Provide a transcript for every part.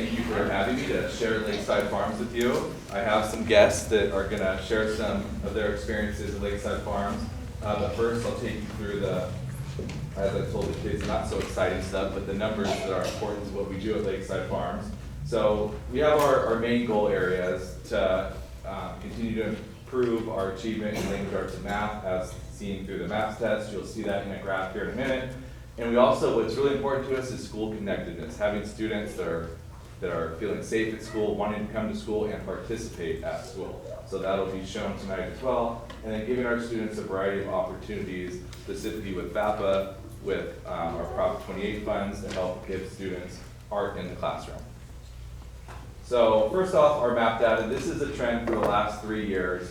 Thank you for having me to share Lakeside Farms with you. I have some guests that are going to share some of their experiences at Lakeside Farms. But first, I'll take you through as I told the kids, not so exciting stuff, but the numbers that are important to what we do at Lakeside Farms. So we have our main goal areas to continue to improve our achievement in language arts and math, as seen through the math test. You'll see that in a graph here in a minute. And we also, what's really important to us is school connectedness, having students that are feeling safe at school, wanting to come to school and participate at school. So that'll be shown tonight as well. And then giving our students a variety of opportunities, specifically with VAPA, with our Prop 28 funds to help give students art in the classroom. So first off, our map data. This is a trend for the last 3 years.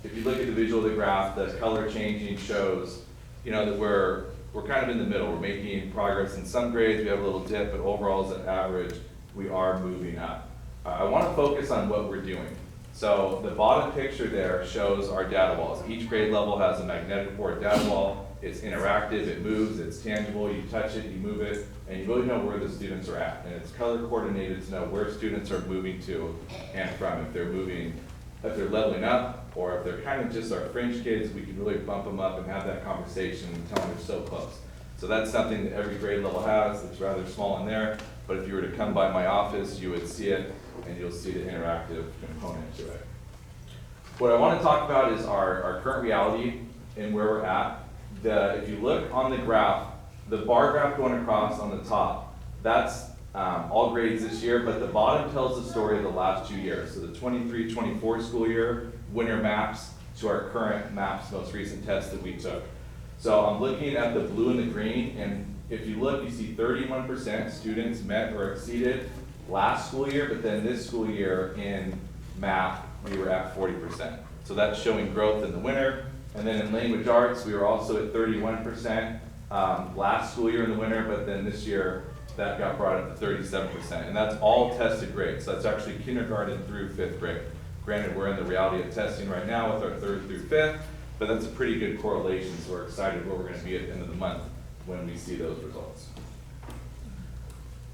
If you look at the visual of the graph, the color changing shows, that we're kind of in the middle. We're making progress in some grades. We have a little dip, but overall as an average, we are moving up. I want to focus on what we're doing. So the bottom picture there shows our data walls. Each grade level has a magnetic board data wall. It's interactive, it moves, it's tangible, you touch it, you move it, and you really know where the students are at. And it's color coordinated to know where students are moving to and from. If they're leveling up, or if they're kind of just our fringe kids, we can really bump them up and have that conversation and tell them they're so close. So that's something that every grade level has. It's rather small in there, but if you were to come by my office, you would see it, and you'll see the interactive component to it. What I want to talk about is our current reality and where we're at. If you look on the graph, the bar graph going across on the top, that's all grades this year, but the bottom tells the story of the last 2 years. So the 23-24 school year, winter maps to our current maps, most recent test that we took. So I'm looking at the blue and the green, and if you look, you see 31% students met or exceeded last school year, but then this school year in math, we were at 40%. So that's showing growth in the winter. And then in language arts, we were also at 31% last school year in the winter, but then this year, that got brought up to 37%. And that's all tested grades. So that's actually kindergarten through 5th grade. Granted, we're in the reality of testing right now with our 3rd through 5th, but that's a pretty good correlation. So we're excited where we're going to be at the end of the month when we see those results.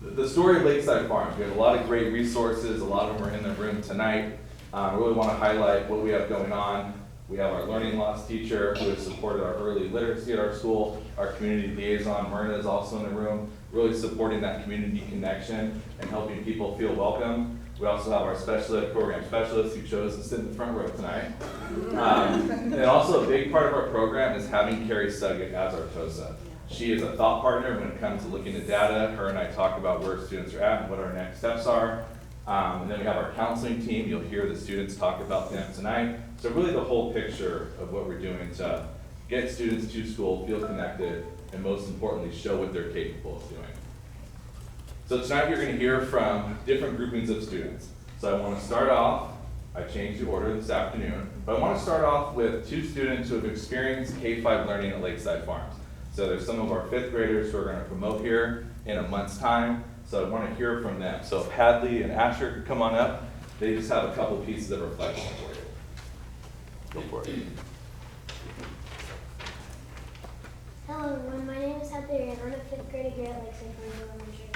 The story of Lakeside Farms, we have a lot of great resources. A lot of them are in the room tonight. I really want to highlight what we have going on. We have our learning loss teacher who has supported our early literacy at our school. Our community liaison, Myrna, is also in the room, really supporting that community connection and helping people feel welcome. We also have our special ed program specialist who chose to sit in the front row tonight. And also a big part of our program is having Carrie Sugget as our TOSA. She is a thought partner when it comes to looking at data. Her and I talk about where students are at and what our next steps are. And then we have our counseling team. You'll hear the students talk about them tonight. So really the whole picture of what we're doing to get students to school, feel connected, and most importantly, show what they're capable of doing. So tonight you're going to hear from different groupings of students. So I want to start off, I changed the order this afternoon, but I want to start off with 2 students who have experienced K-5 learning at Lakeside Farms. So there's some of our 5th graders who are going to promote here in a month's time. So I want to hear from them. So if Hadley and Asher could come on up, they just have a couple pieces of reflection for you. Go for it. Hello everyone, my name is Hadley and I'm a 5th grader here at Lakeside Farms Elementary.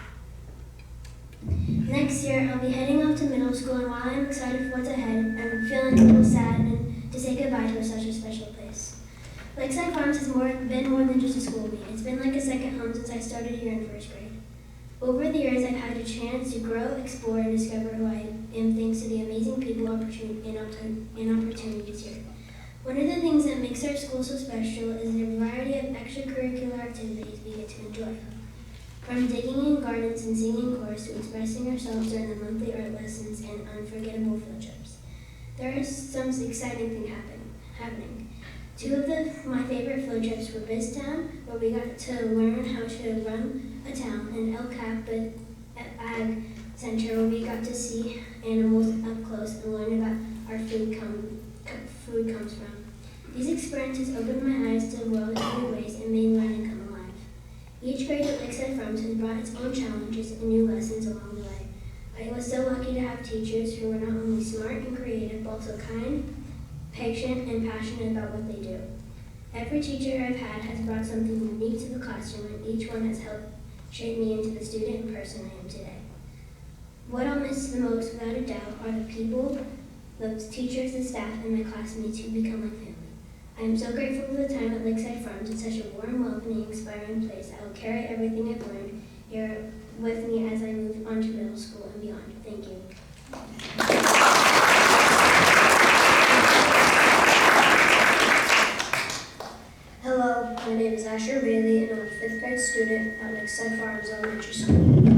Next year, I'll be heading off to middle school, and while I'm excited for what's ahead, I'm feeling a little sad and to say goodbye to such a special place. Lakeside Farms has been more than just a school to me. It's been like a second home since I started here in 1st grade. Over the years, I've had a chance to grow, explore, and discover who I am thanks to the amazing people and opportunities here. One of the things that makes our school so special is the variety of extracurricular activities we get to enjoy. From digging in gardens and singing chorus to expressing ourselves during the monthly art lessons and unforgettable field trips. There are some exciting things happening. 2 of my favorite field trips were Biztown, where we got to learn how to run a town, and El Cap at Ag Center, where we got to see animals up close and learn about our food comes from. These experiences opened my eyes to the world in new ways and made learning come alive. Each grade at Lakeside Farms has brought its own challenges and new lessons along the way. I was so lucky to have teachers who were not only smart and creative, but also kind, patient, and passionate about what they do. Every teacher I've had has brought something unique to the classroom, and each one has helped shape me into the student and person I am today. What I'll miss the most, without a doubt, are the people, the teachers, the staff, and my classmates who become my family. I am so grateful for the time at Lakeside Farms. It's such a warm, welcoming, inspiring place. I will carry everything I've learned here with me as I move on to middle school and beyond. Thank you. Hello, my name is Asher Bailey, and I'm a 5th grade student at Lakeside Farms Elementary School.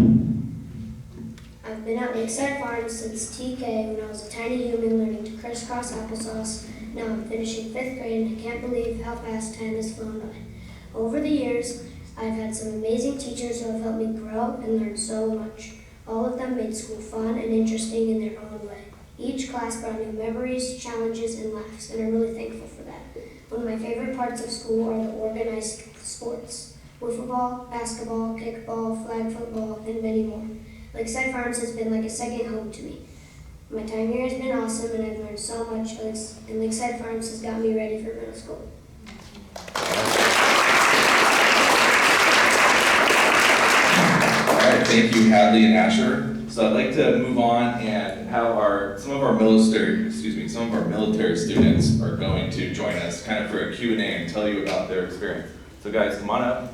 I've been at Lakeside Farms since TK when I was a tiny human learning to crisscross applesauce. Now I'm finishing 5th grade and I can't believe how fast time has flown by. Over the years, I've had some amazing teachers who have helped me grow and learn so much. All of them made school fun and interesting in their own way. Each class brought new memories, challenges, and laughs, and I'm really thankful for that. One of my favorite parts of school are the organized sports: wiffle ball, basketball, kickball, flag football, and many more. Lakeside Farms has been like a second home to me. My time here has been awesome, and I've learned so much, and Lakeside Farms has got me ready for middle school. All right, thank you, Hadley and Asher. So I'd like to move on and have some of our military students are going to join us kind of for a Q&A and tell you about their experience. So guys, come on up.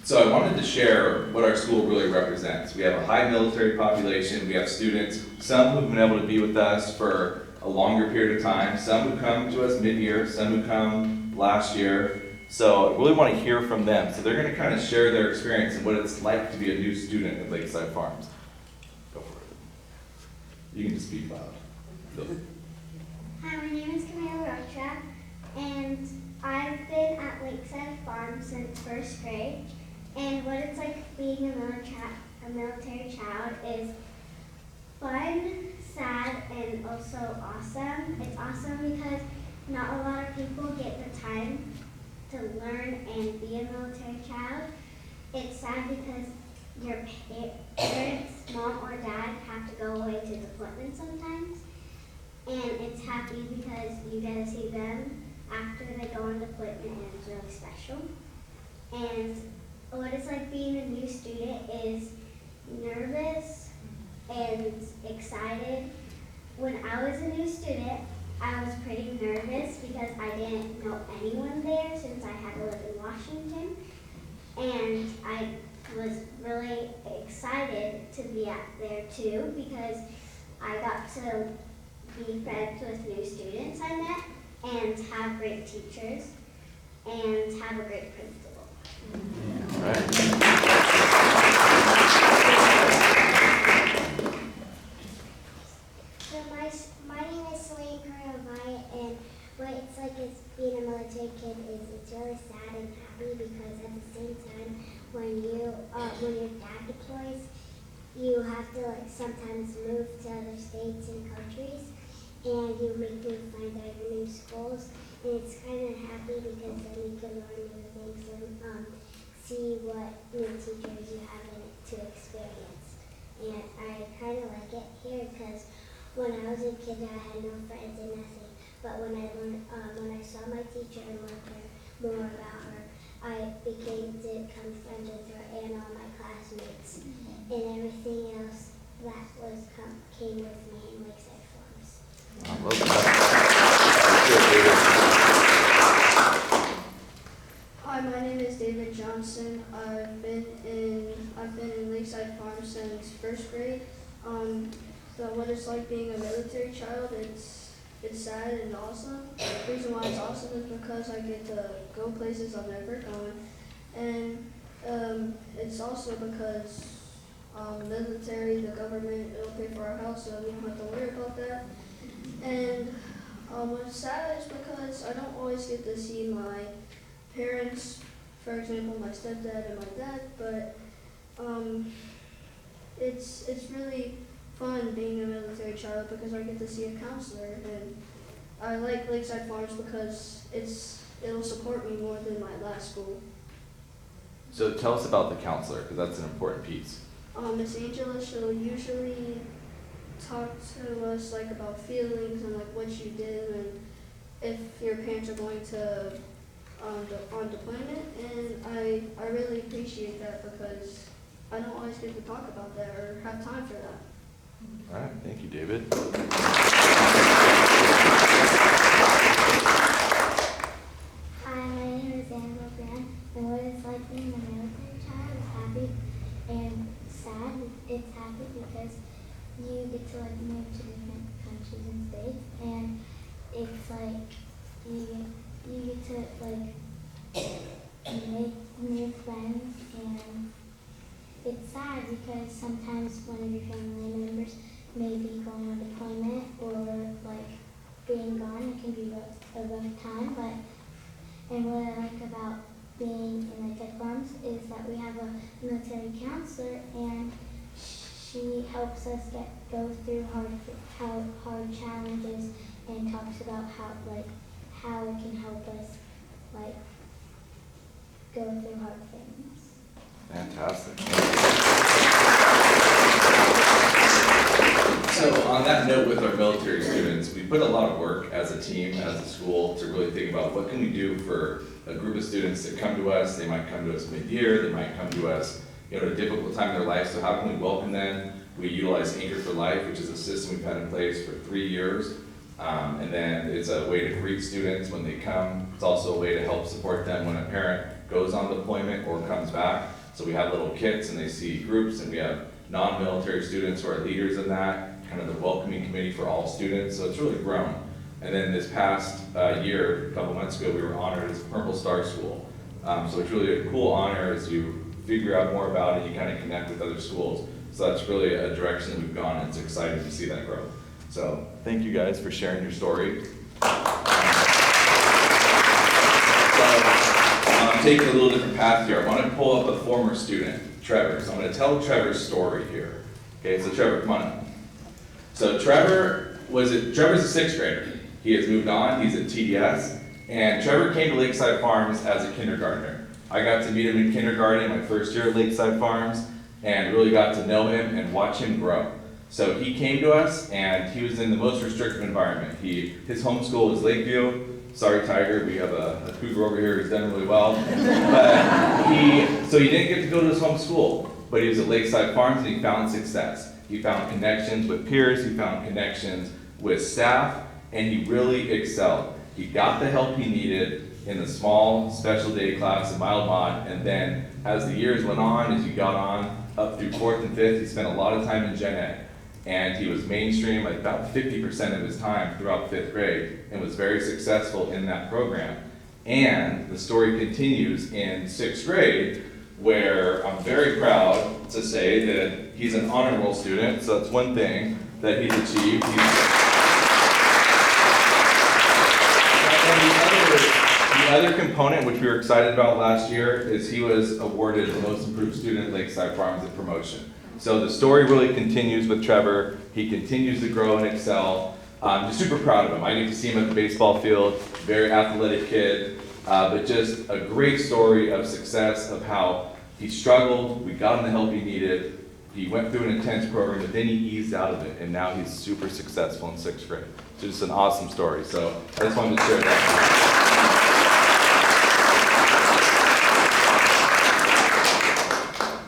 So I wanted to share what our school really represents. We have a high military population. We have students, some who've been able to be with us for a longer period of time, some who come to us mid-year, some who come last year. So I really want to hear from them. So they're going to kind of share their experience and what it's like to be a new student at Lakeside Farms. Go for it. You can just speak loud. Hi, my name is Camila Rocha, and I've been at Lakeside Farm since 1st grade. And what it's like being a military child is fun, sad, and also awesome. It's awesome because not a lot of people get the time to learn and be a military child. It's sad because your parents, mom or dad, have to go away to deployment sometimes. And it's happy because you get to see them after they go on deployment, and it's really special. And what it's like being a new student is nervous and excited. When I was a new student, I was pretty nervous because I didn't know anyone there since I had to live in Washington. And I was really excited to be out there too because I got to be friends with new students I met and have great teachers and have a great principal. All right. So my name is Celine Karavai, and what it's like is being a military kid is it's really sad and happy because at the same time when your dad deploys, you have to sometimes move to other states and countries, and you make new friends at your new schools, and it's kind of happy because then you can learn new things and see what new teachers you have to experience. And I kind of like it here because when I was a kid, I had no friends and nothing. But when I learned, when I saw my teacher and learned more about her, I became to become friends with her and all my classmates, and everything else that came with me in Lakeside Farms. I love that. Hi, my name is David Johnson. I've been in Lakeside Farm since 1st grade. So what it's like being a military child, it's sad and awesome. The reason why it's awesome is because I get to go places I've never gone, and it's also because military, the government, it'll pay for our house, so we don't have to worry about that. And what's sad is because I don't always get to see my parents, for example, my stepdad and my dad, but it's really fun being a military child because I get to see a counselor, and I like Lakeside Farms because it'll support me more than my last school. So tell us about the counselor, because that's an important piece. Miss Angela, she'll usually talk to us like about feelings and like what you did, and if your parents are going to on deployment, and I really appreciate that because I don't always get to talk about that or have time for that. All right, thank you, David. Hi, my name is Annabelle Grant, and what it's like being a military child is happy and sad. It's happy because you get to like move to different countries and states, and it's like you get to like make new friends, and it's sad because sometimes one of your family members may be going on deployment or like being gone. It can be a rough time, but and what I like about being in Lakeside Farms is that we have a military counselor, and she helps us go through hard challenges and talks about how it can help us like go through hard things. Fantastic. So on that note with our military students, we put a lot of work as a team, as a school, to really think about what can we do for a group of students that come to us. They might come to us mid-year, they might come to us at a difficult time in their life, so how can we welcome them? We utilize Anchor for Life, which is a system we've had in place for 3 years. And then it's a way to greet students when they come. It's also a way to help support them when a parent goes on deployment or comes back. So we have little kits and they see groups, and we have non-military students who are leaders in that, kind of the welcoming committee for all students. So it's really grown. And then this past year, a couple months ago, we were honored as Purple Star School. So it's really a cool honor as you figure out more about it, you kind of connect with other schools. So that's really a direction that we've gone, and it's exciting to see that grow. So thank you guys for sharing your story. I'm taking a little different path here. I want to pull up a former student, Trevor. So I'm going to tell Trevor's story here. Okay, so Trevor, come on up. So Trevor's a sixth grader. He has moved on, he's at TDS, and Trevor came to Lakeside Farms as a kindergartner. I got to meet him in kindergarten my first year at Lakeside Farms, and really got to know him and watch him grow. So he came to us, and he was in the most restrictive environment. His home school was Lakeview. Sorry, Tiger, we have a cougar over here who's done really well. But he didn't get to go to his home school, but he was at Lakeside Farms, and he found success. He found connections with peers, he found connections with staff, and he really excelled. He got the help he needed in the small special day class in mild mod, and then as the years went on, as you got on up through 4th and 5th, he spent a lot of time in Gen Ed. And he was mainstream like about 50% of his time throughout 5th grade, and was very successful in that program. And the story continues in 6th grade, where I'm very proud to say that he's an honor roll student, so that's one thing that he's achieved. The other component, which we were excited about last year, is he was awarded the most improved student at Lakeside Farms at promotion. So the story really continues with Trevor. He continues to grow and excel. I'm just super proud of him. I get to see him at the baseball field, very athletic kid, but just a great story of success, of how he struggled, we got him the help he needed, he went through an intense program, but then he eased out of it, and now he's super successful in 6th grade. So just an awesome story. So I just wanted to share that.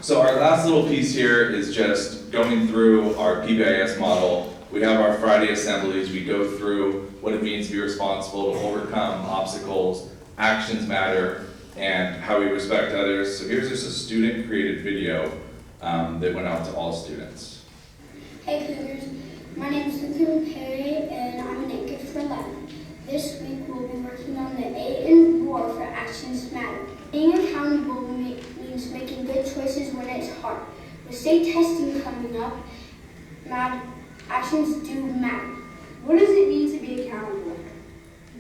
So our last little piece here is just going through our PBIS model. We have our Friday assemblies. We go through what it means to be responsible, to overcome obstacles, actions matter, and how we respect others. So here's just a student-created video that went out to all students. Hey Cougars, my name is Luke Perry, and I'm an Anchor for Life. This week we'll be working on the A in ROAR for Actions Matter. Being accountable means making good choices when it's hard. With state testing coming up, actions do matter. What does it mean to be accountable?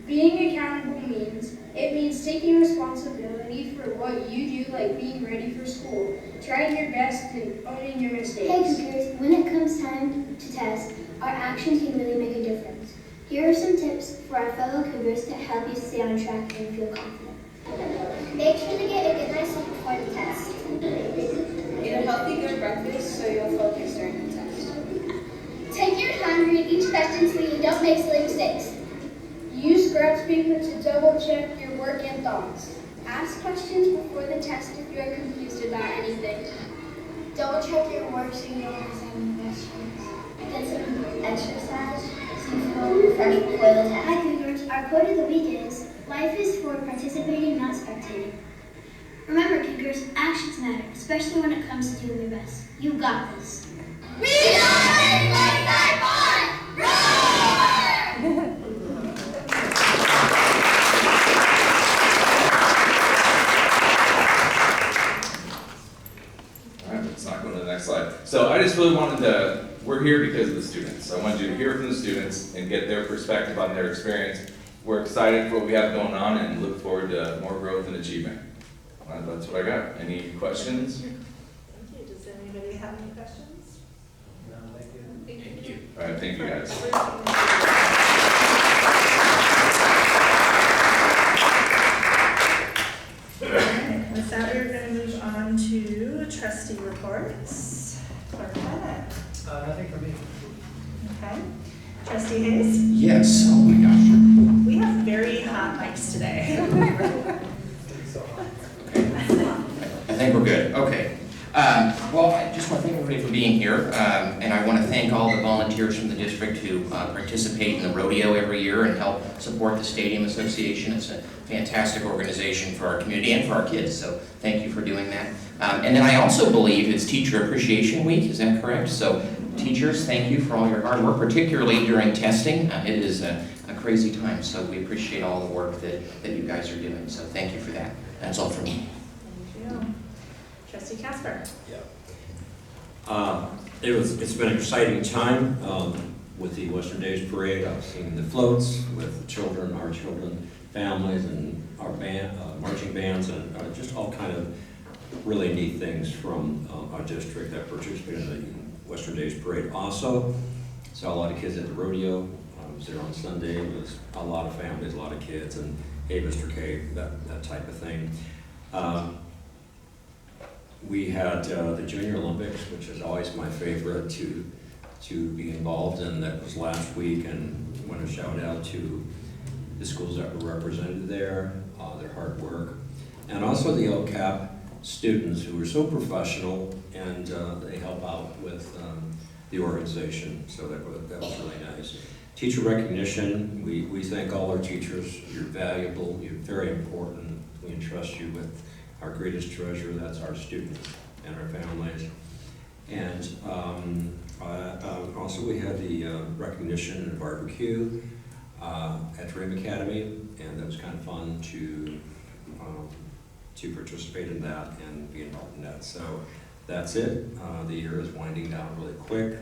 Being accountable means taking responsibility for what you do, like being ready for school, trying your best, and owning your mistakes. Hey Cougars, when it comes time to test, our actions can really make a difference. Here are some tips for our fellow Cougars to help you stay on track and feel confident. Make sure to get a good night's sleep before the test. Eat a healthy, good breakfast so you'll focus during the test. Take your time to read each question so you don't make silly mistakes. Use scratch paper to double check your work and thoughts. Ask questions before the test if you are confused about anything. Double check your work so you don't miss any questions. Get some exercise so you feel refreshed before the test. Hi Cougars, our quote of the week is, life is for participating, not spectating. Remember Cougars, actions matter, especially when it comes to doing your best. You got this. We are Lakeside Farms! Roar! Let's not go to the next slide. So I just really wanted to, we're here because of the students. I wanted you to hear from the students and get their perspective on their experience. We're excited for what we have going on and look forward to more growth and achievement. That's what I got. Any questions? Thank you. Does anybody have any questions? No, thank you. Thank you. All right, thank you guys. With that, we're going to move on to trustee reports. Clerk Bennett. Nothing for me. Okay. Trustee Hayes. Yes, oh my gosh. We have very hot mics today. It's so hot. I think we're good, okay. Well, I just want to thank everybody for being here, and I want to thank all the volunteers from the district who participate in the rodeo every year and help support the Stadium Association. It's a fantastic organization for our community and for our kids, so thank you for doing that. And then I also believe it's Teacher Appreciation Week, is that correct? So teachers, thank you for all your hard work, particularly during testing. It is a crazy time, so we appreciate all the work that you guys are doing, so thank you for that. That's all from me. Thank you. Trustee Casper. It's been an exciting time with the Western Days Parade. I've seen the floats with the children, our children, families, and our band, marching bands, and just all kind of really neat things from our district that participated in the Western Days Parade. Also, saw a lot of kids at the rodeo. I was there on Sunday. It was a lot of families, a lot of kids, and hey, Mr. K, that type of thing. We had the Junior Olympics, which is always my favorite to be involved in. That was last week, and I want to shout out to the schools that were represented there, their hard work, and also the LCAP students who were so professional, and they help out with the organization, so that was really nice. Teacher recognition, we thank all our teachers. You're valuable, you're very important. We entrust you with our greatest treasure, that's our students and our families. And also we had the recognition and barbecue at Dream Academy, and that was kind of fun to participate in that and be involved in that. So that's it. The year is winding down really quick.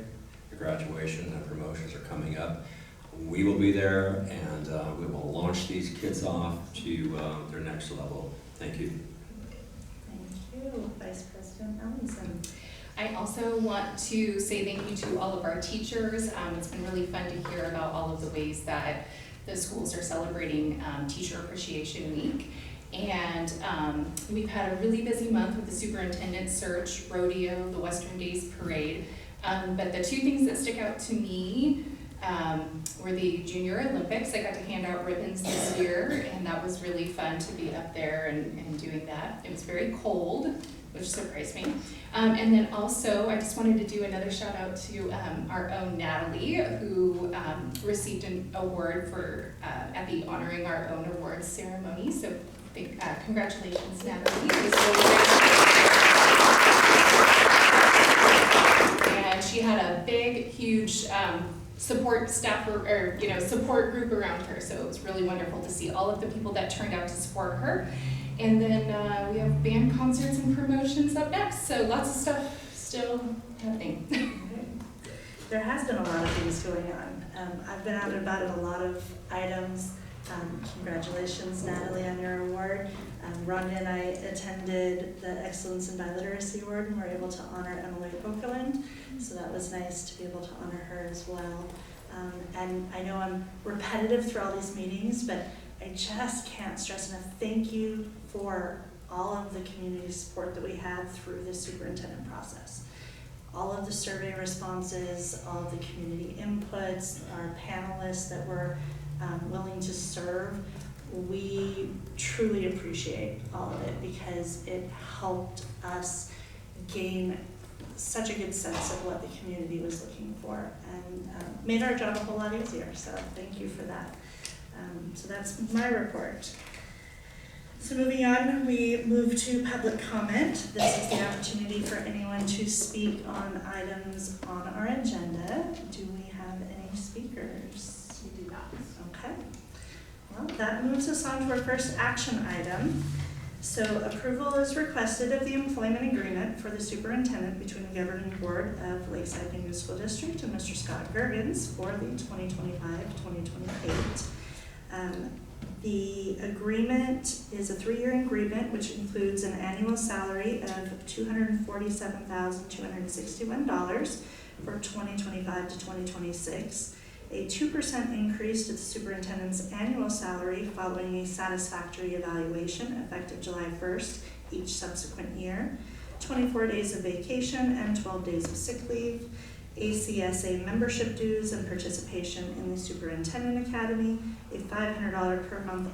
The graduation and promotions are coming up. We will be there, and we will launch these kids off to their next level. Thank you. Thank you. Vice President Ellingson. I also want to say thank you to all of our teachers. It's been really fun to hear about all of the ways that the schools are celebrating Teacher Appreciation Week. And we've had a really busy month with the superintendent search, rodeo, the Western Days Parade. But the two things that stick out to me were the Junior Olympics. I got to hand out ribbons this year, and that was really fun to be up there and doing that. It was very cold, which surprised me. And then also, I just wanted to do another shout out to our own Natalie, who received an award for at the Honoring Our Own Awards ceremony. So congratulations, Natalie. It was really great. And she had a big, huge support staff or support group around her. So it was really wonderful to see all of the people that turned out to support her. And then we have band concerts and promotions up next, so lots of stuff still happening. There has been a lot of things going on. I've been out and about at a lot of items. Congratulations, Natalie, on your award. Rhonda and I attended the Excellence in Biliteracy Award and were able to honor Emily Okerlund, so that was nice to be able to honor her as well. And I know I'm repetitive through all these meetings, but I just can't stress enough thank you for all of the community support that we had through the superintendent process. All of the survey responses, all of the community inputs, our panelists that were willing to serve. We truly appreciate all of it because it helped us gain such a good sense of what the community was looking for and made our job a whole lot easier. So thank you for that. So that's my report. So moving on, we move to public comment. This is the opportunity for anyone to speak on items on our agenda. Do we have any speakers? We do not. Okay. Well, that moves us on to our first action item. So approval is requested of the employment agreement for the superintendent between the governing board of Lakeside Union School District and Mr. Scott Gergens for the 2025-2028. The agreement is a 3-year agreement which includes an annual salary of $247,261 for 2025 to 2026, a 2% increase to the superintendent's annual salary following a satisfactory evaluation effective July 1st each subsequent year, 24 days of vacation and 12 days of sick leave, ACSA membership dues and participation in the Superintendent Academy, a $500 per month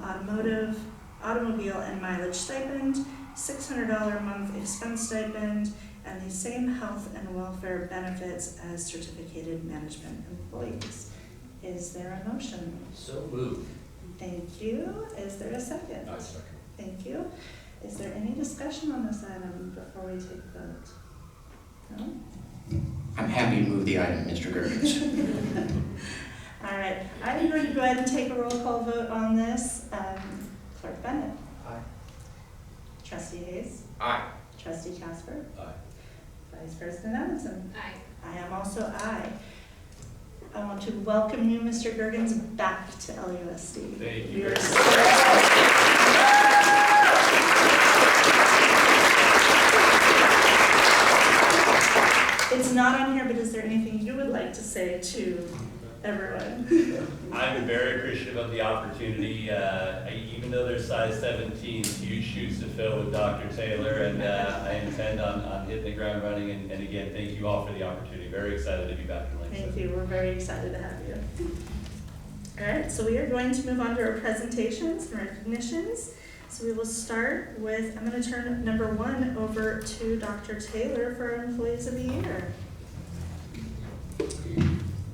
automobile and mileage stipend, $600 a month expense stipend, and the same health and welfare benefits as certificated management employees. Is there a motion? So moved. Thank you. Is there a second? I second. Thank you. Is there any discussion on this item before we take a vote? No? I'm happy to move the item, Mr. Gergens. All right, I'm going to go ahead and take a roll call vote on this. Clerk Bennett. Aye. Trustee Hayes. Aye. Trustee Casper. Aye. Vice President Edmondson. Aye. I am also aye. I want to welcome you, Mr. Gergens, back to LUSD. Thank you. We are It's not on here, but is there anything you would like to say to everyone? I'm very appreciative of the opportunity. Even though there's size 17, huge shoes to fill with Dr. Taylor, and I intend on hitting the ground running. And again, thank you all for the opportunity. Very excited to be back in Lakeside. Thank you. We're very excited to have you. All right, so we are going to move on to our presentations and recognitions. So we will start with, I'm going to turn number 1 over to Dr. Taylor for our Employees of the Year.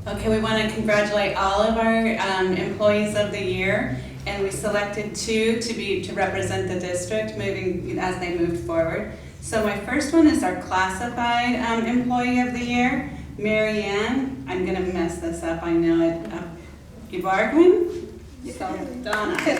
Okay, we want to congratulate all of our Employees of the Year, and we selected 2 to represent the district as they moved forward. So my first one is our classified Employee of the Year, Mary Ann. I'm going to mess this up, I know it. Ibargwin? Saldana. She is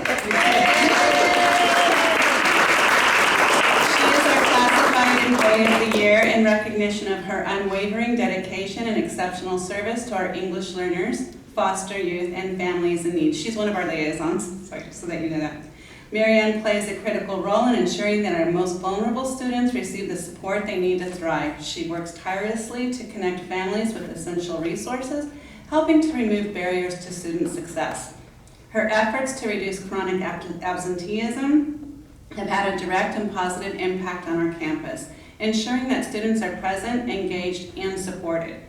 our classified Employee of the Year in recognition of her unwavering dedication and exceptional service to our English learners, foster youth, and families in need. She's one of our liaisons, so that you know that. Mary Ann plays a critical role in ensuring that our most vulnerable students receive the support they need to thrive. She works tirelessly to connect families with essential resources, helping to remove barriers to student success. Her efforts to reduce chronic absenteeism have had a direct and positive impact on our campus, ensuring that students are present, engaged, and supported.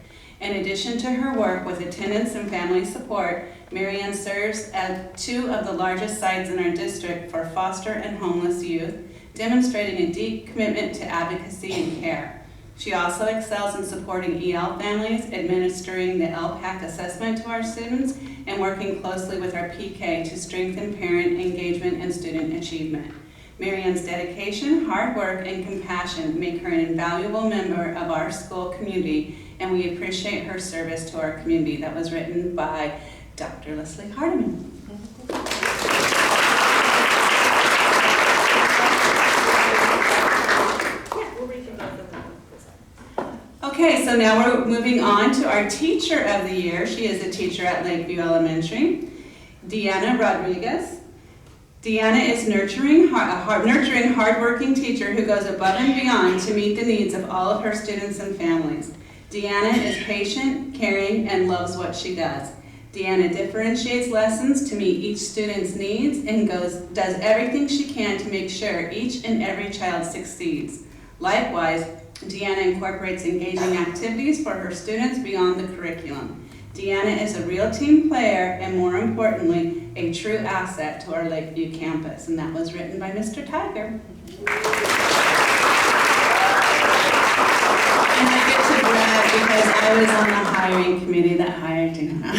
In addition to her work with attendance and family support, Mary Ann serves at 2 of the largest sites in our district for foster and homeless youth, demonstrating a deep commitment to advocacy and care. She also excels in supporting EL families, administering the LPAC assessment to our students, and working closely with our PK to strengthen parent engagement and student achievement. Mary Ann's dedication, hard work, and compassion make her an invaluable member of our school community, and we appreciate her service to our community. That was written by Dr. Leslie Hardiman. Okay, so now we're moving on to our Teacher of the Year. She is a teacher at Lakeview Elementary, Deanna Rodriguez. Deanna is nurturing, hardworking teacher who goes above and beyond to meet the needs of all of her students and families. Deanna is patient, caring, and loves what she does. Deanna differentiates lessons to meet each student's needs and does everything she can to make sure each and every child succeeds. Likewise, Deanna incorporates engaging activities for her students beyond the curriculum. Deanna is a real team player and, more importantly, a true asset to our Lakeview campus. And that was written by Mr. Tiger. And I get to brag because I was on the hiring committee that hired Deanna.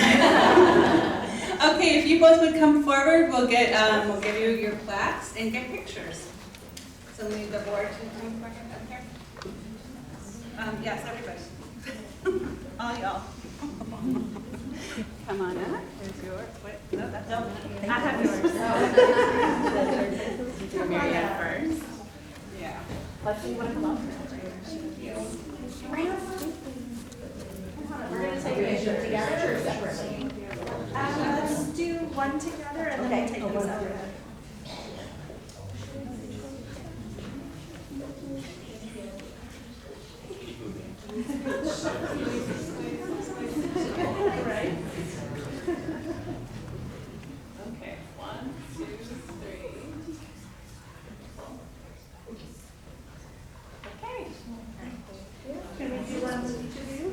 Okay, if you both would come forward, we'll give you your plaques and get pictures. So we need the board to come forward up here. Yes, everybody. All y'all. Come on up. There's yours. Wait, no, that's not. I have yours. Do Marianne first. Yeah. Let's see what come up. We're going to take a picture together or separately? Let's do one together and then we'll take these out. Right. Okay, 1, 2, 3. Okay. Can we do one with each of you?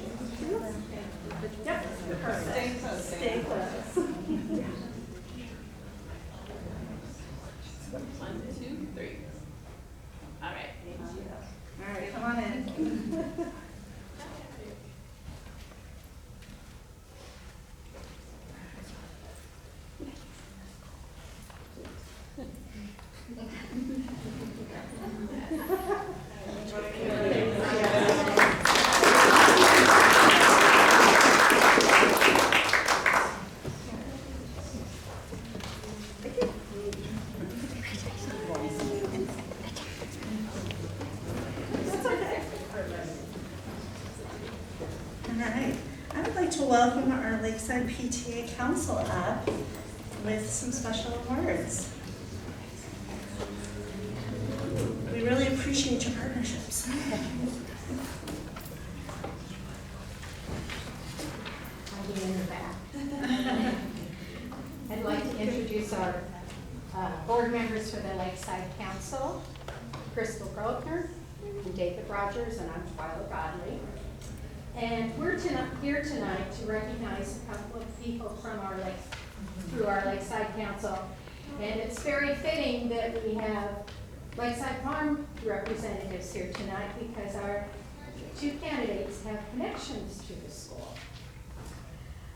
Yep. Perfect. Stay close. Stay close. 1, 2, 3. All right. All right, come on in. Welcome our Lakeside PTA Council up with some special awards. We really appreciate your partnerships. I'll be in the back. I'd like to introduce our board members for the Lakeside Council, Crystal Grosvenor and David Rogers, and I'm Twyla Godley. And we're here tonight to recognize a couple of people from through our Lakeside Council. And it's very fitting that we have Lakeside Farm representatives here tonight because our two candidates have connections to the school.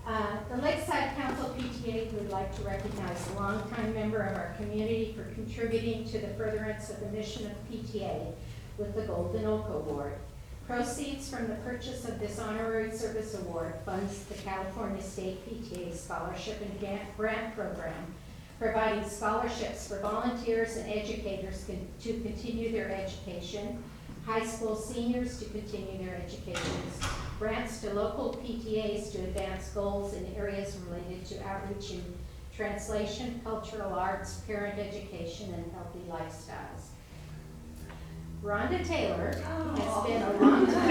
The Lakeside Council PTA would like to recognize a longtime member of our community for contributing to the furtherance of the mission of PTA with the Golden Oak Award. Proceeds from the purchase of this honorary service award funds the California State PTA Scholarship and Grant Program, providing scholarships for volunteers and educators to continue their education, high school seniors to continue their educations, grants to local PTAs to advance goals in areas related to outreach in translation, cultural arts, parent education, and healthy lifestyles. Rhonda Taylor has been a long time.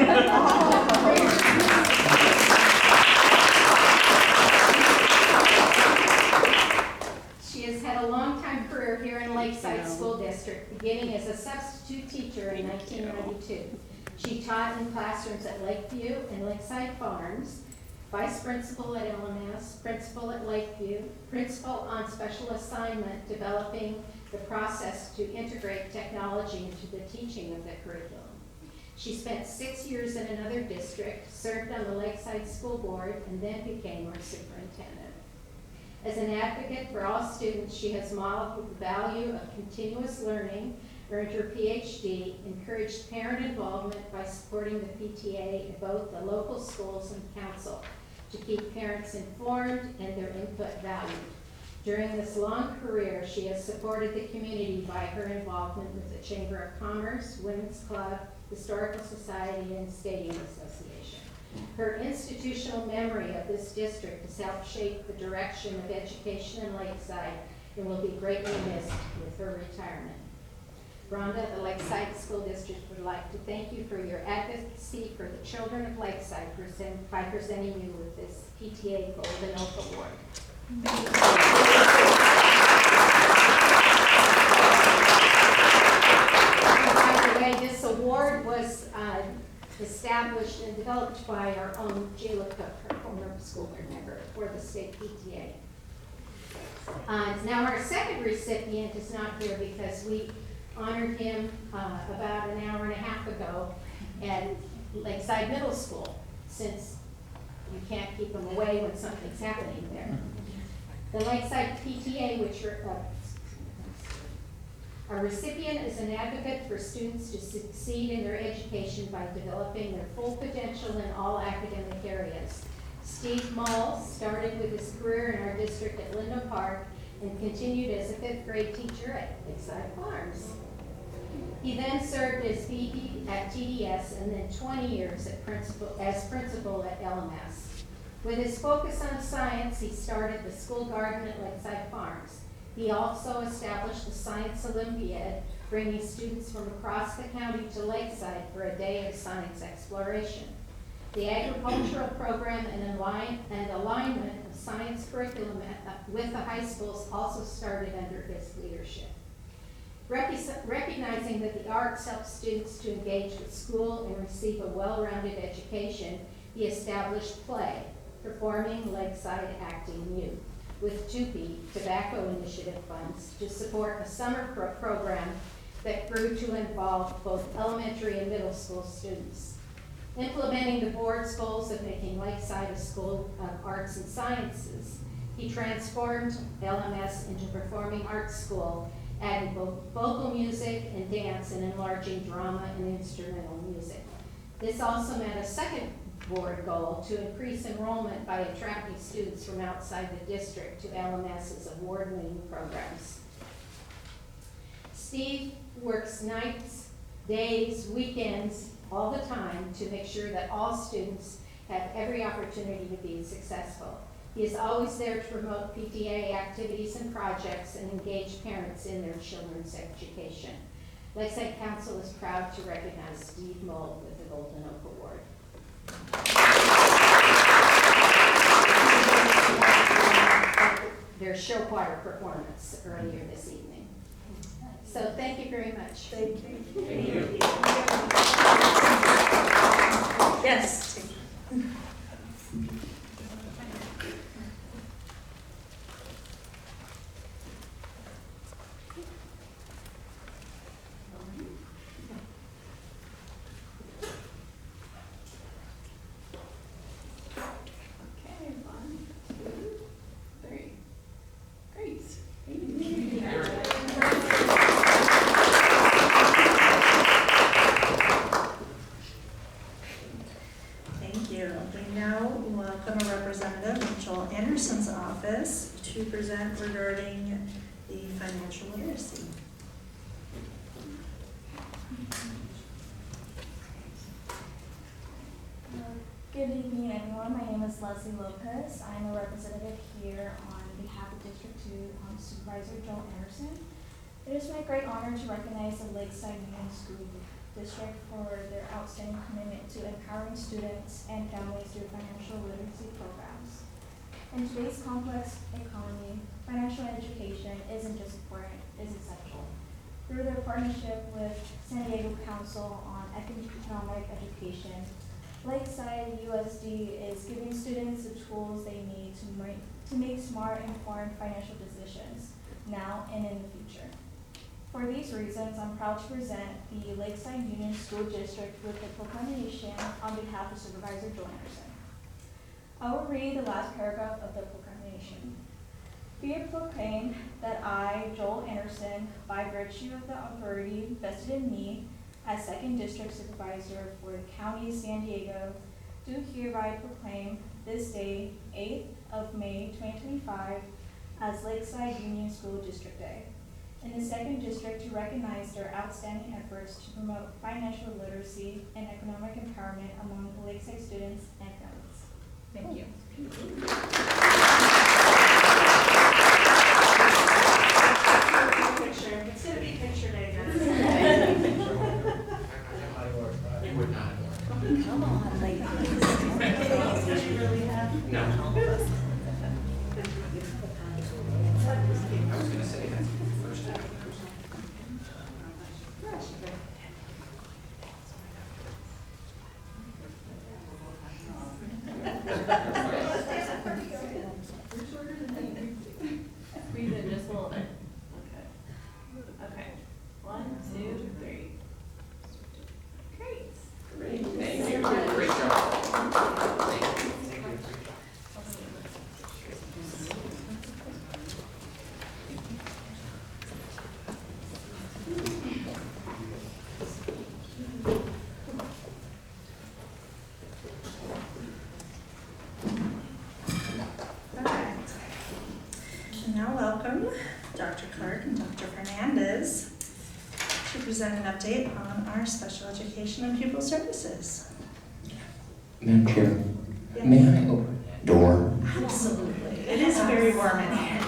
She has had a long time career here in Lakeside School District, beginning as a substitute teacher in 1992. She taught in classrooms at Lakeview and Lakeside Farms, vice principal at LMS, principal at Lakeview, principal on special assignment, developing the process to integrate technology into the teaching of the curriculum. She spent 6 years in another district, served on the Lakeside School Board, and then became our superintendent. As an advocate for all students, she has modeled the value of continuous learning, earned her PhD, encouraged parent involvement by supporting the PTA in both the local schools and council to keep parents informed and their input valued. During this long career, she has supported the community by her involvement with the Chamber of Commerce, Women's Club, Historical Society, and Stadium Association. Her institutional memory of this district has helped shape the direction of education in Lakeside and will be greatly missed with her retirement. Rhonda, the Lakeside School District would like to thank you for your advocacy for the children of Lakeside by presenting you with this PTA Golden Oak Award. By the way, this award was established and developed by our own Jayla Cook, her former school board member for the state PTA. Now our second recipient is not here because we honored him about an hour and a half ago at Lakeside Middle School, since you can't keep them away when something's happening there. The Lakeside PTA, which our recipient is an advocate for students to succeed in their education by developing their full potential in all academic areas. Steve Mull started with his career in our district at Linda Park and continued as a 5th grade teacher at Lakeside Farms. He then served as VP at TDS and then 20 years as principal at LMS. With his focus on science, he started the school garden at Lakeside Farms. He also established the Science Olympiad, bringing students from across the county to Lakeside for a day of science exploration. The agricultural program and alignment of science curriculum with the high schools also started under his leadership. Recognizing that the arts help students to engage with school and receive a well-rounded education, he established PLAY, Performing Lakeside Acting Youth, with TUPE, Tobacco Initiative funds, to support a summer program that grew to involve both elementary and middle school students. Implementing the board's goals of making Lakeside a school of arts and sciences, he transformed LMS into a performing arts school, adding both vocal music and dance and enlarging drama and instrumental music. This also met a second board goal to increase enrollment by attracting students from outside the district to LMS's award-winning programs. Steve works nights, days, weekends, all the time to make sure that all students have every opportunity to be successful. He is always there to promote PTA activities and projects and engage parents in their children's education. Lakeside Council is proud to recognize Steve Mold with the Golden Oak Award. Their show choir performance earlier this evening. So thank you very much. Thank you. Thank you. Yes. To present regarding the financial literacy. Good evening, everyone. My name is Leslie Lopez. I'm a representative here on behalf of District 2 Supervisor Joel Anderson. It is my great honor to recognize the Lakeside Union School District for their outstanding commitment to empowering students and families through financial literacy programs. In today's complex economy, financial education isn't just important, it's essential. Through their partnership with San Diego Council on Economic Education, Lakeside LUSD is giving students the tools they need to make smart, informed financial decisions now and in the future. For these reasons, I'm proud to present the Lakeside Union School District with the proclamation on behalf of Supervisor Joel Anderson. I will read the last paragraph of the proclamation. Be it proclaimed that I, Joel Anderson, by virtue of the authority vested in me as 2nd District Supervisor for the County of San Diego, do hereby proclaim this day, 8th of May 2025, as Lakeside Union School District Day. In the 2nd District, to recognize their outstanding efforts to promote financial literacy and economic empowerment among Lakeside students and families. Thank you. Picture. It's going to be picture day, guys. It would not. Come on, ladies. Did you really have? No. I was going to say that's the first time. Breathe in just a little bit. Okay. Okay. 1, 2, 3. Great. Great, thank you. Great job. Thank you. And now welcome Dr. Clark and Dr. Fernandez to present an update on our special education and pupil services. Madam Chair, Yes. may I open that door? Absolutely. It is very warm in here.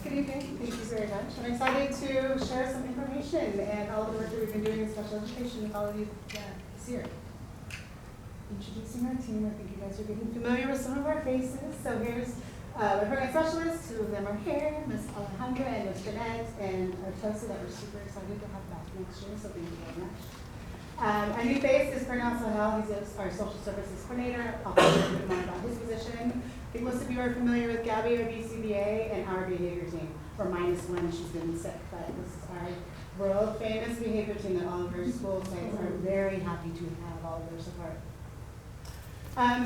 Good evening, thank you very much. I'm excited to share some information and all the work that we've been doing in special education with all of you this year. Introducing our team, I think you guys are getting familiar with some of our faces. So here's our program specialists, 2 of them are here, Ms. Alejandra and Ms. Jeanette, and our Tosa that we're super excited to have back next year, so thank you very much. Our new face is Pernell Sahel. He's our social services coordinator. I'll talk a little bit more about his position. I think most of you are familiar with Gabby, our BCBA, and our behavior team, or -1, she's been sick, but this is our world famous behavior team that all of our school sites are very happy to have all of their support.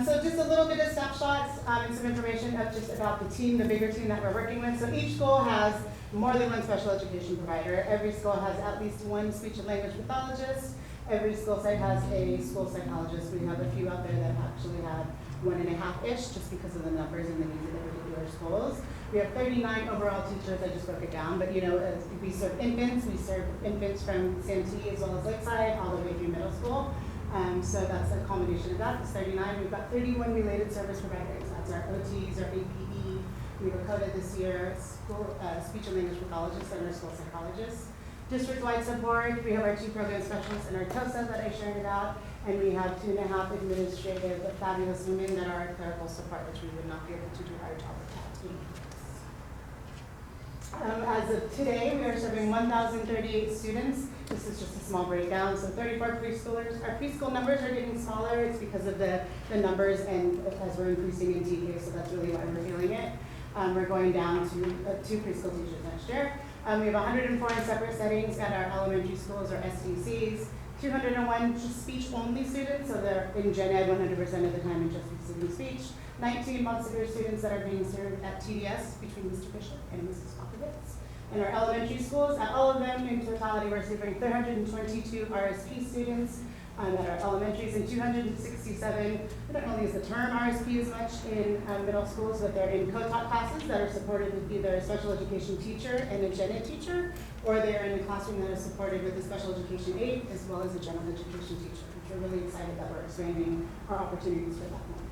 So just a little bit of snapshots and some information of just about the team, the bigger team that we're working with. So each school has more than one special education provider. Every school has at least one speech and language pathologist. Every school site has a school psychologist. We have a few out there that actually have 1.5-ish just because of the numbers and the needs of the particular schools. We have 39 overall teachers. I just broke it down, but we serve infants. We serve infants from Santee as well as Lakeside all the way through middle school. So that's a combination of that. It's 39. We've got 31 related service providers. That's our OTs, our APE. We recorded this year school speech and language pathologists and our school psychologists. District-wide support, we have our 2 program specialists and our TOSA that I shared about, and we have 2.5 administrative fabulous women that are our clerical support, which we would not be able to do our job without. As of today, we are serving 1,038 students. This is just a small breakdown. So 34 preschoolers. Our preschool numbers are getting smaller. It's because of the numbers and as we're increasing in TK, so that's really why we're feeling it. We're going down to 2 preschool teachers next year. We have 104 in separate settings at our elementary schools or SDCs, 201 speech-only students, so they're in Gen Ed 100% of the time and just receiving speech. 19 most-severe students that are being served at TDS between Mr. Bishop and Mrs. Popovitz. In our elementary schools, at all of them in totality, we're serving 322 RSP students at our elementaries and 267, I don't know, use the term RSP as much in middle schools, but they're in co-taught classes that are supported with either a special education teacher and a gen ed teacher, or they're in a classroom that is supported with a special education aide as well as a general education teacher, which we're really excited that we're expanding our opportunities for that one.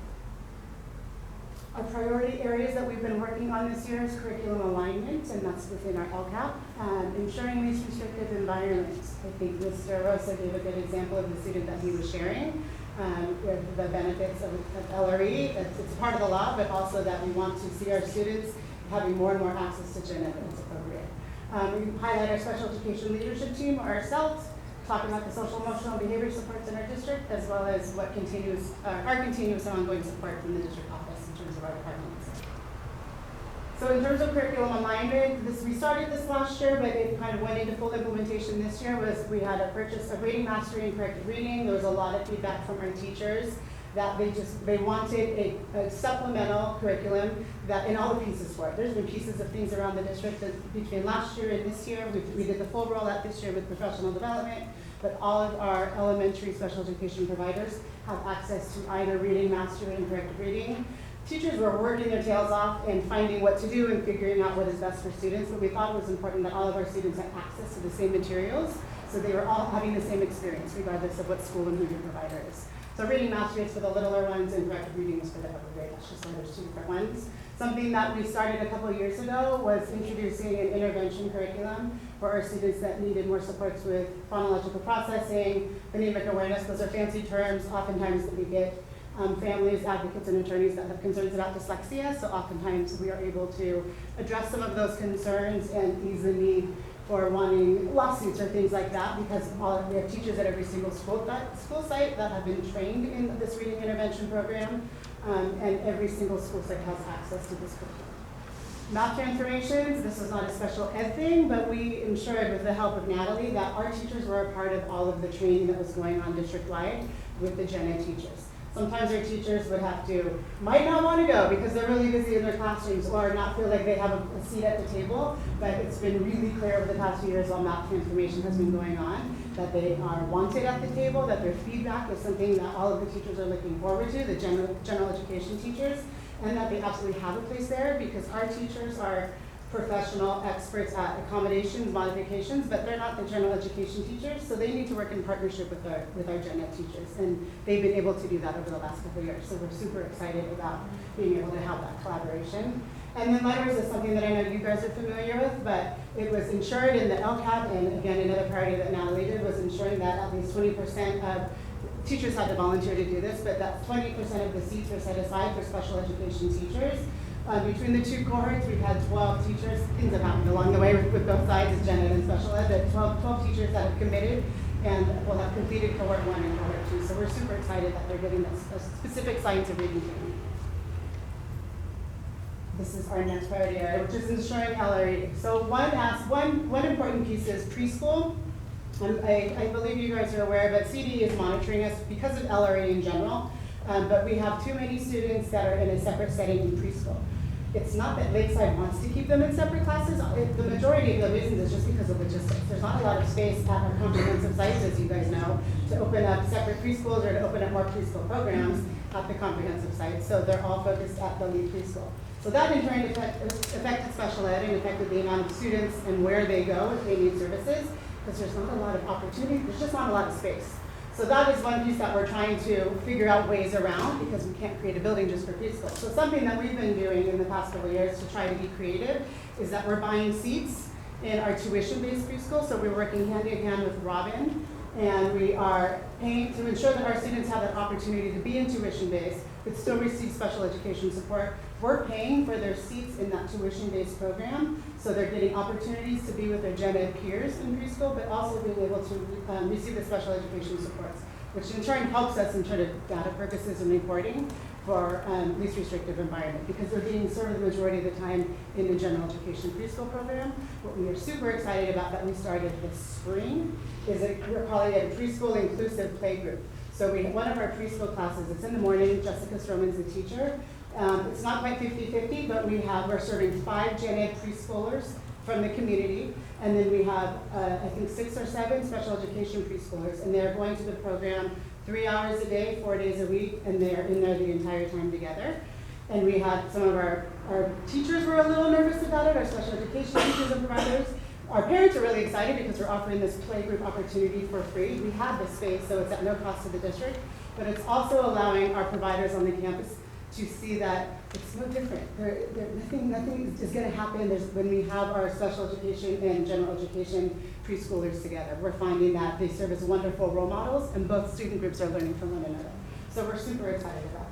Our priority areas that we've been working on this year is curriculum alignment, and that's within our LCAP. Ensuring least restrictive environments. I think Mr. Rosa gave a good example of the student that he was sharing with the benefits of LRE. It's part of the law, but also that we want to see our students having more and more access to gen ed when it's appropriate. We highlight our special education leadership team, or ourselves, talking about the social, emotional, and behavior supports in our district, as well as what continues, our continuous and ongoing support from the district office in terms of our departments. So in terms of curriculum alignment, we started this last year, but it kind of went into full implementation this year. We had a purchase of reading mastery and corrected reading. There was a lot of feedback from our teachers that they wanted a supplemental curriculum that in all the pieces for it. There's been pieces of things around the district that between last year and this year. We did the full rollout this year with professional development, but all of our elementary special education providers have access to either reading mastery and corrected reading. Teachers were working their tails off and finding what to do and figuring out what is best for students, but we thought it was important that all of our students had access to the same materials, so they were all having the same experience, regardless of what school and who your provider is. So reading mastery is for the littler ones, and corrected reading is for the upper grade. That's just why there's two different ones. Something that we started a couple of years ago was introducing an intervention curriculum for our students that needed more supports with phonological processing, phonemic awareness. Those are fancy terms, oftentimes that we get families, advocates, and attorneys that have concerns about dyslexia. So oftentimes we are able to address some of those concerns and ease the need for wanting lawsuits or things like that, because we have teachers at every single school site that have been trained in this reading intervention program, and every single school site has access to this curriculum. Math transformations, this was not a special ed thing, but we ensured with the help of Natalie that our teachers were a part of all of the training that was going on district-wide with the gen ed teachers. Sometimes our teachers might not want to go because they're really busy in their classrooms or not feel like they have a seat at the table, but it's been really clear over the past few years while math transformation has been going on that they are wanted at the table, that their feedback is something that all of the teachers are looking forward to, the general education teachers, and that they absolutely have a place there because our teachers are professional experts at accommodations, modifications, but they're not the general education teachers, so they need to work in partnership with our gen ed teachers, and they've been able to do that over the last couple of years, so we're super excited about being able to have that collaboration. And then letters is something that I know you guys are familiar with, but it was ensured in the LCAP, and again, another priority that Natalie did was ensuring that at least 20% of teachers had to volunteer to do this, but that 20% of the seats were set aside for special education teachers. Between the two cohorts, we've had 12 teachers. Things have happened along the way with both sides, as gen ed and special ed, but 12 teachers that have committed and will have completed cohort 1 and cohort 2. So we're super excited that they're getting a specific science of reading training. This is our next priority area, which is ensuring LRE. So one important piece is preschool. I believe you guys are aware, but CD is monitoring us because of LRE in general. But we have too many students that are in a separate setting in preschool. It's not that Lakeside wants to keep them in separate classes. The majority of the reasons is just because of logistics. There's not a lot of space at our comprehensive sites, as you guys know, to open up separate preschools or to open up more preschool programs at the comprehensive sites. So they're all focused at the lead preschool. So that in turn affected special ed and affected the amount of students and where they go if they need services, because there's not a lot of opportunity, there's just not a lot of space. So that is one piece that we're trying to figure out ways around because we can't create a building just for preschool. So something that we've been doing in the past couple of years to try to be creative is that we're buying seats in our tuition-based preschool. So we're working hand in hand with Robin, and we are paying to ensure that our students have that opportunity to be in tuition-based but still receive special education support. We're paying for their seats in that tuition-based program, so they're getting opportunities to be with their gen ed peers in preschool, but also being able to receive the special education supports, which in turn helps us in terms of data purposes and reporting for least restrictive environment, because they're being served the majority of the time in the general education preschool program. What we are super excited about that we started this spring is we're calling it a preschool inclusive play group. So one of our preschool classes, it's in the morning, Jessica Stroman's the teacher. It's not quite 50-50, but we're serving 5 gen ed preschoolers from the community, and then we have, I think 6 or 7 special education preschoolers, and they're going to the program 3 hours a day, 4 days a week, and they're in there the entire time together. And we had some of our teachers were a little nervous about it, our special education teachers and providers. Our parents are really excited because we're offering this playgroup opportunity for free. We have this space, so it's at no cost to the district, but it's also allowing our providers on the campus to see that it's no different. Nothing is going to happen when we have our special education and general education preschoolers together. We're finding that they serve as wonderful role models, and both student groups are learning from one another. So we're super excited about that.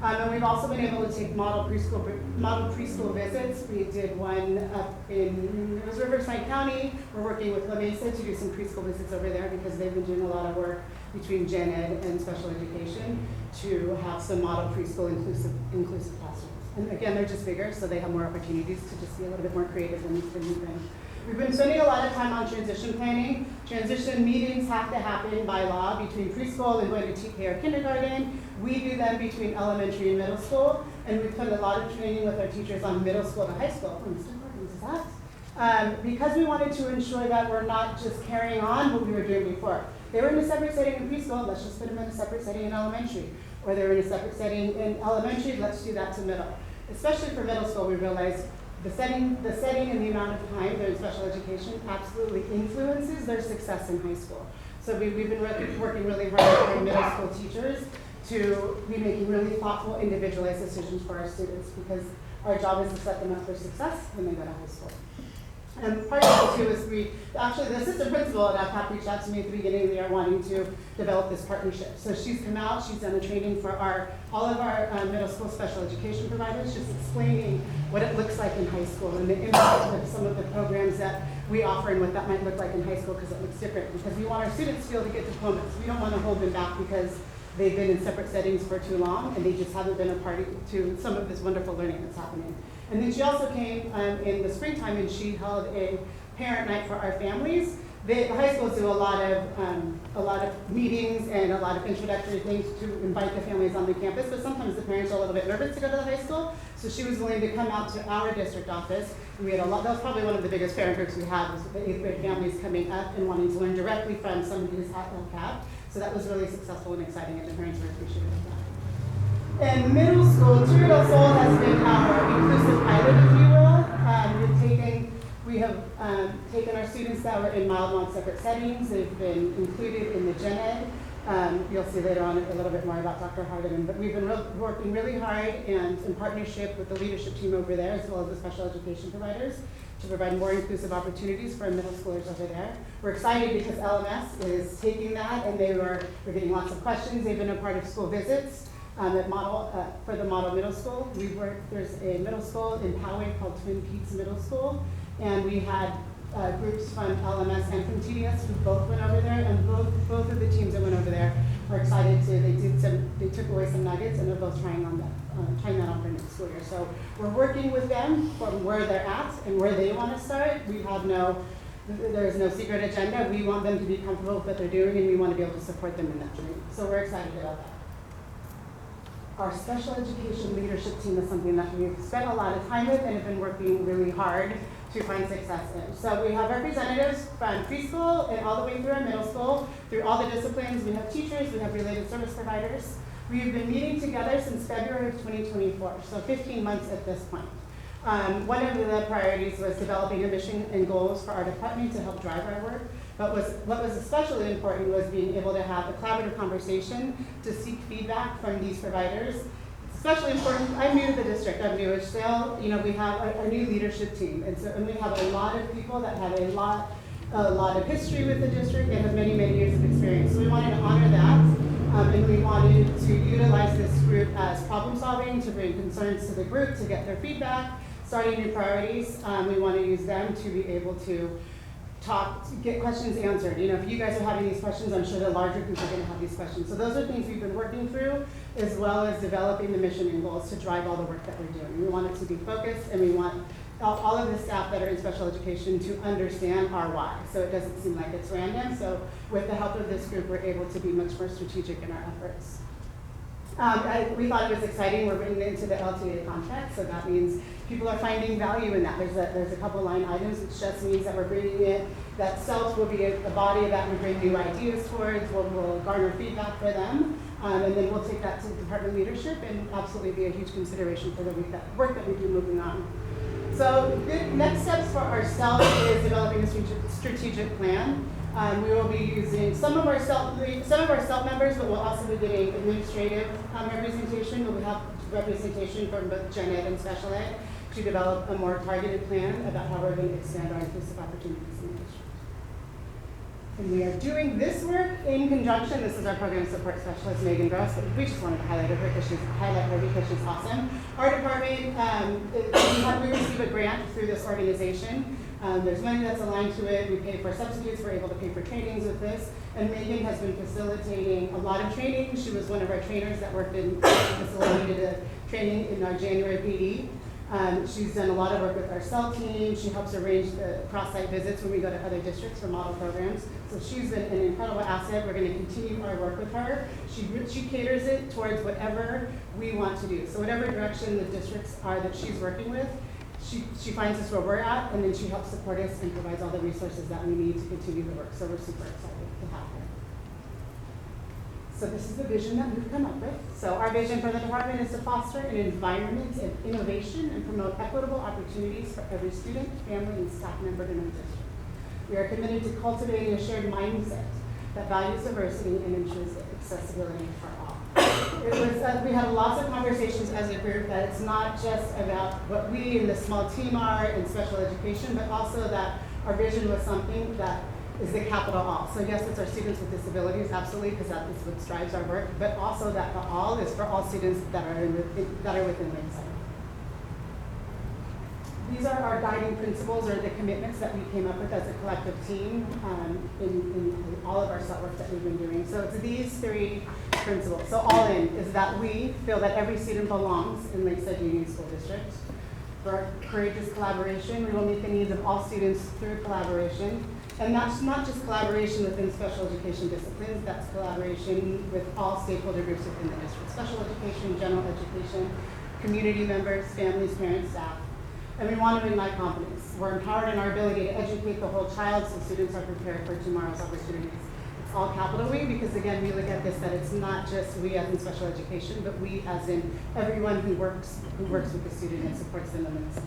And we've also been able to take model preschool visits. We did one up in Riverside County. We're working with La Mesa to do some preschool visits over there because they've been doing a lot of work between gen ed and special education. to have some model preschool inclusive classrooms. And again, they're just bigger, so they have more opportunities to just be a little bit more creative than we've been. We've been spending a lot of time on transition planning. Transition meetings have to happen by law between preschool and going to TK or kindergarten. We do them between elementary and middle school, and we put a lot of training with our teachers on middle school to high school. Mr. Perkins, is that? Because we wanted to ensure that we're not just carrying on what we were doing before. They were in a separate setting in preschool, let's just put them in a separate setting in elementary. Or they were in a separate setting in elementary, let's do that to middle. Especially for middle school, we realized the setting and the amount of time they're in special education absolutely influences their success in high school. So we've been working really hard with our middle school teachers to be making really thoughtful, individualized decisions for our students, because our job is to set them up for success when they go to high school. And part of it too is the assistant principal at APAP reached out to me at the beginning of the year wanting to develop this partnership. So she's come out, she's done a training for all of our middle school special education providers, just explaining what it looks like in high school and the impact of some of the programs that we offer and what that might look like in high school, because it looks different. Because we want our students to be able to get diplomas. We don't want to hold them back because they've been in separate settings for too long and they just haven't been a party to some of this wonderful learning that's happening. And then she also came in the springtime and she held a parent night for our families. The high schools do a lot of meetings and a lot of introductory things to invite the families on the campus, but sometimes the parents are a little bit nervous to go to the high school. So she was willing to come out to our district office. And we had that was probably one of the biggest parent groups we had, was the 8th grade families coming up and wanting to learn directly from somebody who's at LCAP. So that was really successful and exciting, and the parents were appreciative of that. In middle school, True Little Soul has been our inclusive pilot, if you will. We have taken our students that were in mild, mild separate settings. They've been included in the gen ed. You'll see later on a little bit more about Dr. Hardiman, but we've been working really hard and in partnership with the leadership team over there, as well as the special education providers, to provide more inclusive opportunities for our middle schoolers over there. We're excited because LMS is taking that, and we're getting lots of questions. They've been a part of school visits. For the model middle school. There's a middle school in Poway called Twin Peaks Middle School, and we had groups from LMS and from TDS who both went over there, and both of the teams that went over there are excited to, they took away some nuggets, and they're both trying that on for next school year. So we're working with them from where they're at and where they want to start. There's no secret agenda. We want them to be comfortable with what they're doing, and we want to be able to support them in that journey. So we're excited about that. Our special education leadership team is something that we've spent a lot of time with and have been working really hard to find success in. So we have representatives from preschool and all the way through our middle school, through all the disciplines. We have teachers, we have related service providers. We've been meeting together since February of 2024, so 15 months at this point. One of the priorities was developing a mission and goals for our department to help drive our work. But what was especially important was being able to have a collaborative conversation to seek feedback from these providers. Especially important, I'm new to the district, I'm newish still. We have our new leadership team, and we have a lot of people that have a lot of history with the district and have many, many years of experience. So we wanted to honor that, and we wanted to utilize this group as problem solving, to bring concerns to the group, to get their feedback, starting new priorities. We want to use them to be able to get questions answered. If you guys are having these questions, I'm sure the larger group are going to have these questions. So those are things we've been working through, as well as developing the mission and goals to drive all the work that we're doing. We want it to be focused, and we want all of the staff that are in special education to understand our why, so it doesn't seem like it's random. So with the help of this group, we're able to be much more strategic in our efforts. We thought it was exciting. We're written into the LTA contract, so that means people are finding value in that. There's a couple line items, which just means that we're bringing it, that SELF will be a body of that we bring new ideas towards, we'll garner feedback for them, and then we'll take that to department leadership and absolutely be a huge consideration for the work that we do moving on. So good next steps for our SELF is developing a strategic plan. We will be using some of our SELF members, but we'll also be getting administrative representation. We'll have representation from both gen ed and special ed to develop a more targeted plan about how we're going to expand our inclusive opportunities in the district. And we are doing this work in conjunction. This is our program support specialist, Megan Gross. We just wanted to highlight her because she's awesome. Our department, we receive a grant through this organization. There's money that's aligned to it. We pay for substitutes. We're able to pay for trainings with this. And Megan has been facilitating a lot of training. She was one of our trainers that worked in facilitated a training in our January PD. She's done a lot of work with our cell team. She helps arrange the cross-site visits when we go to other districts for model programs. So she's been an incredible asset. We're going to continue our work with her. She caters it towards whatever we want to do. So whatever direction the districts are that she's working with, she finds us where we're at, and then she helps support us and provides all the resources that we need to continue the work. So we're super excited to have her. So this is the vision that we've come up with. So our vision for the department is to foster an environment of innovation and promote equitable opportunities for every student, family, and staff member in our district. We are committed to cultivating a shared mindset that values diversity and ensures accessibility for all. We had lots of conversations as a group that it's not just about what we in the small team are in special education, but also that our vision was something that is the capital all. So yes, it's our students with disabilities, absolutely, because that is what drives our work, but also that the all is for all students that are within Lakeside. These are our guiding principles, or the commitments that we came up with as a collective team in all of our set work that we've been doing. So it's these three principles. So all in is that we feel that every student belongs in Lakeside Union School District. For courageous collaboration, we will meet the needs of all students through collaboration. And that's not just collaboration within special education disciplines, that's collaboration with all stakeholder groups within the district. Special education, general education, community members, families, parents, staff. And we want to ignite confidence. We're empowered in our ability to educate the whole child so students are prepared for tomorrow's opportunities. It's all capital we, because again, we look at this that it's not just we as in special education, but we as in everyone who works with the student and supports them in this.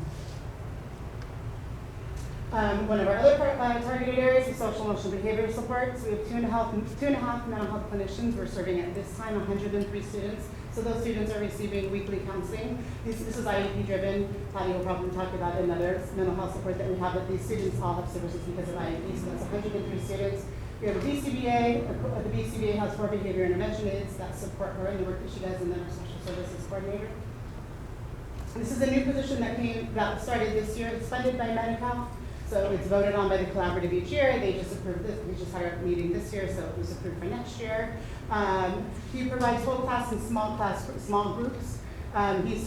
One of our other targeted areas is social emotional behavior support. So we have two and a half mental health clinicians. We're serving at this time 103 students. So those students are receiving weekly counseling. This is IEP driven. Patty will probably talk about another mental health support that we have, but these students all have services because of IEP. So that's 103 students. We have a BCBA. The BCBA has 4 behavior intervention aides that support her in the work that she does, and then our social services coordinator. This is a new position that started this year. It's funded by Medi-Cal. So it's voted on by the collaborative each year. They just approved this. We just had our meeting this year, so it was approved for next year. He provides whole class and small groups. He has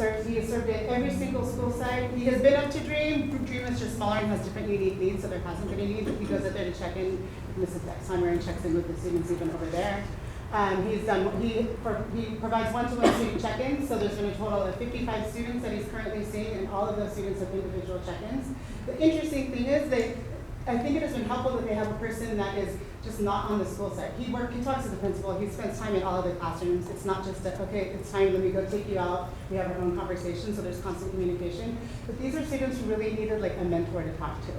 served at every single school site. He has been up to Dream. Dream is just smaller and has different unique needs, so there hasn't been a need. He goes up there to check in. And this is next time and checks in with the students even over there. He provides one-to-one student check-ins, so there's been a total of 55 students that he's currently seeing, and all of those students have individual check-ins. The interesting thing is that I think it has been helpful that they have a person that is just not on the school site. He talks to the principal, he spends time in all of the classrooms. It's not just that, okay, it's time, let me go take you out. We have our own conversation, so there's constant communication. But these are students who really needed like a mentor to talk to.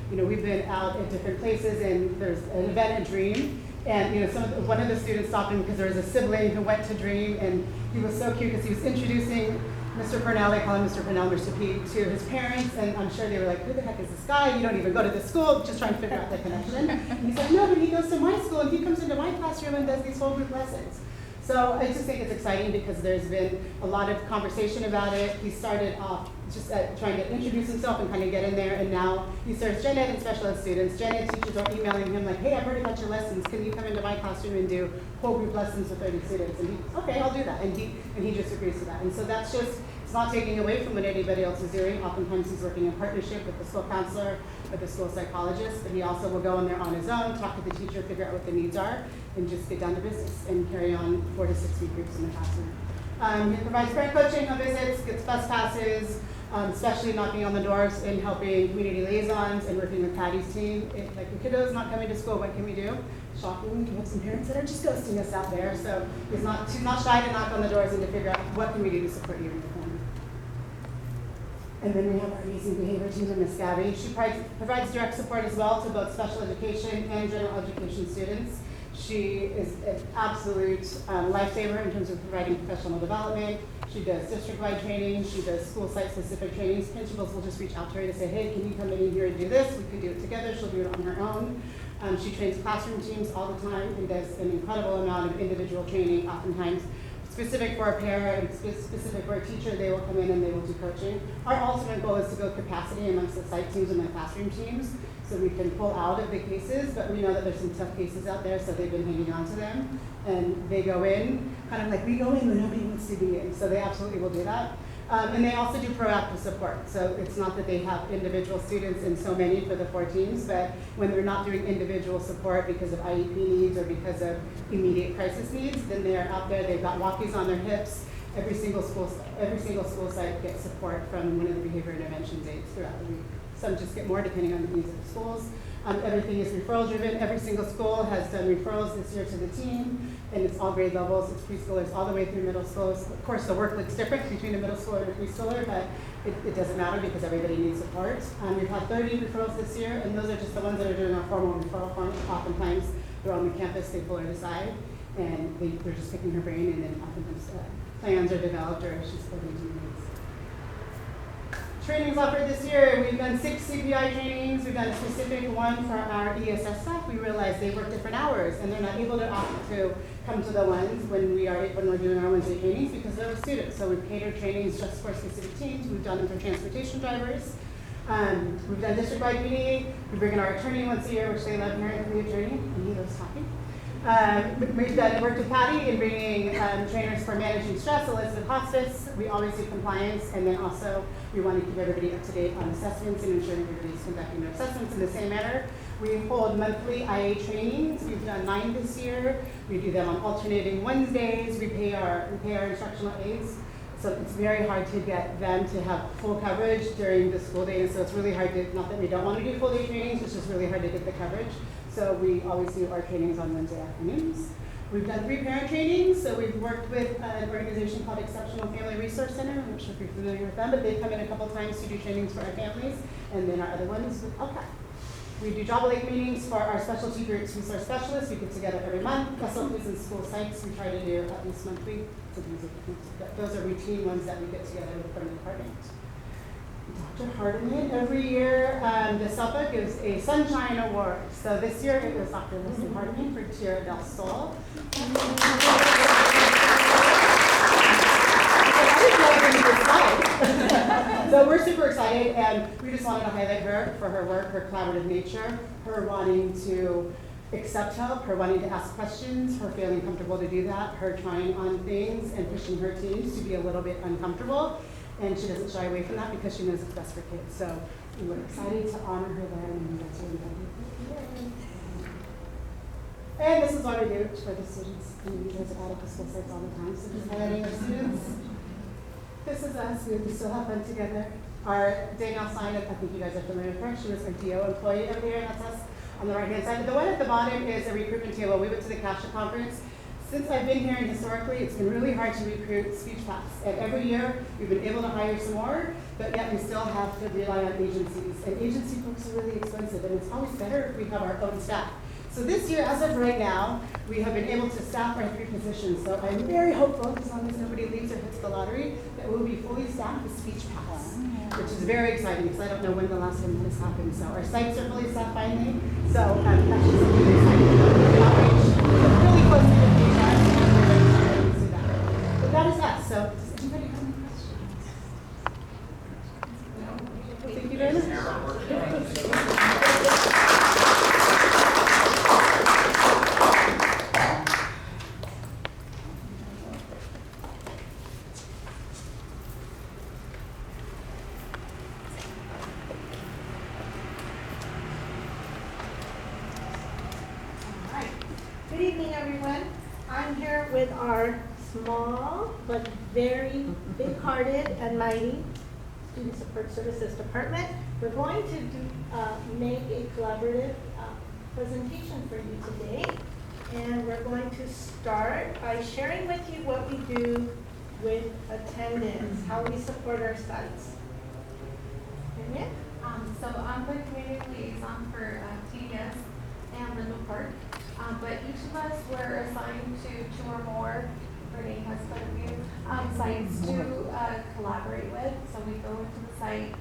You know, we've been out at different places, and there's an event at Dream, and you know, one of the students stopped him because there was a sibling who went to Dream, and he was so cute because he was introducing Mr. Purnell, they call him Mr. Purnell, Mr. P, to his parents, and I'm sure they were like, who the heck is this guy? You don't even go to this school, just trying to figure out the connection. And he said, no, but he goes to my school, and he comes into my classroom and does these whole group lessons. So I just think it's exciting because there's been a lot of conversation about it. He started off just trying to introduce himself and kind of get in there, and now he serves gen ed and special ed students. Gen ed teachers are emailing him like, hey, I've heard about your lessons. Can you come into my classroom and do whole group lessons with 30 students? And he, okay, I'll do that. And he just agrees to that. And so that's just, it's not taking away from what anybody else is doing. Oftentimes he's working in partnership with the school counselor, with the school psychologist, but he also will go in there on his own, talk to the teacher, figure out what the needs are, and just get down to business and carry on 4 to 6 week groups in the classroom. He provides parent coaching on visits, gets bus passes, especially knocking on the doors and helping community liaisons and working with Patty's team. Like the kiddo's not coming to school, what can we do? Shocking, we have some parents that are just ghosting us out there. So she's not shy to knock on the doors and to figure out what can we do to support you and your family. And then we have our amazing behavior team and Ms. Gabby. She provides direct support as well to both special education and general education students. She is an absolute lifesaver in terms of providing professional development. She does district-wide training. She does school site-specific trainings. Principals will just reach out to her to say, hey, can you come in here and do this? We could do it together. She'll do it on her own. She trains classroom teams all the time and does an incredible amount of individual training, oftentimes specific for a parent and specific for a teacher. They will come in and they will do coaching. Our ultimate goal is to build capacity amongst the site teams and the classroom teams so we can pull out of the cases, but we know that there's some tough cases out there, so they've been hanging on to them. And they go in, kind of like we go in when nobody wants to be in, so they absolutely will do that. And they also do proactive support. So it's not that they have individual students in so many for the 4 teams, but when they're not doing individual support because of IEP needs or because of immediate crisis needs, then they're out there, they've got walkies on their hips. Every single school site gets support from one of the behavior intervention aides throughout the week. Some just get more depending on the needs of the schools. Everything is referral driven. Every single school has done referrals this year to the team, and it's all grade levels. It's preschoolers all the way through middle schools. Of course, the work looks different between a middle schooler and a preschooler, but it doesn't matter because everybody needs support. We've had 30 referrals this year, and those are just the ones that are doing our formal referral form. Oftentimes, they're on the campus, they pull her aside, and they're just picking her brain, and then oftentimes plans are developed or she's spoken to needs. Trainings offered this year, we've done 6 CPI trainings. We've done a specific one for our ESS staff. We realized they work different hours and they're not able to come to the ones when we're doing our Wednesday trainings because they're students. So we've catered trainings just for specific teams. We've done them for transportation drivers. We've done district-wide PD. We bring in our attorney once a year, which they love hearing from the attorney, and he loves talking. We've worked with Patty in bringing trainers for managing stress, Elizabeth Hospice. We always do compliance, and then also we want to keep everybody up to date on assessments and ensuring everybody's conducting their assessments in the same manner. We hold monthly IA trainings. We've done 9 this year. We do them on alternating Wednesdays. We pay our instructional aides. So it's very hard to get them to have full coverage during the school day. And so it's really hard to, not that we don't want to do full day trainings, it's just really hard to get the coverage. So we always do our trainings on Wednesday afternoons. We've done 3 parent trainings. So we've worked with an organization called Exceptional Family Resource Center. I'm not sure if you're familiar with them, but they've come in a couple times to do trainings for our families. And then our other ones with LCAP. We do job lake meetings for our specialty groups resource specialists. We get together every month. SLPs and school sites we try to do at least monthly. Those are routine ones that we get together from the department. Dr. Hardiman, every year the SELPA gives a Sunshine Award. So this year it was Dr. Leslie Hardiman for Tierra del Sol. So we're super excited, and we just wanted to highlight her for her work, her collaborative nature, her wanting to accept help, her wanting to ask questions, her feeling comfortable to do that, her trying on things and pushing her teams to be a little bit uncomfortable. And she doesn't shy away from that because she knows it's best for kids. So we're excited to honor her there, and that's what we're doing. And this is what we do for the students. And you guys are out at the school sites all the time, so just highlighting our students. This is us. We still have fun together. Our Danielle Stein, I think you guys are familiar with her. She was our DO employee over here, and that's us on the right-hand side. But the one at the bottom is a recruitment table. We went to the CASHA conference. Since I've been here, and historically, it's been really hard to recruit speech paths. And every year, we've been able to hire some more, but yet we still have to rely on agencies. And agency folks are really expensive, and it's always better if we have our own staff. So this year, as of right now, we have been able to staff our 3 positions. So I'm very hopeful, as long as nobody leaves or hits the lottery, that we'll be fully staffed with speech paths, which is very exciting because I don't know when the last time that has happened. So our sites are fully staffed finally. So that's just something exciting about outreach. We're really close to the but that is us. So does anybody have any questions? No? Thank you very much. Good evening, everyone. I'm here with our small but very big-hearted and mighty Student Support Services Department. We're going to make a collaborative presentation for you today. And we're going to start by sharing with you what we do with attendance, how we support our sites. So I'm the community liaison for TDS and Rindle Park. But each of us were assigned to 2 or more, Renee has quite a few, sites to collaborate with. So we go into the site,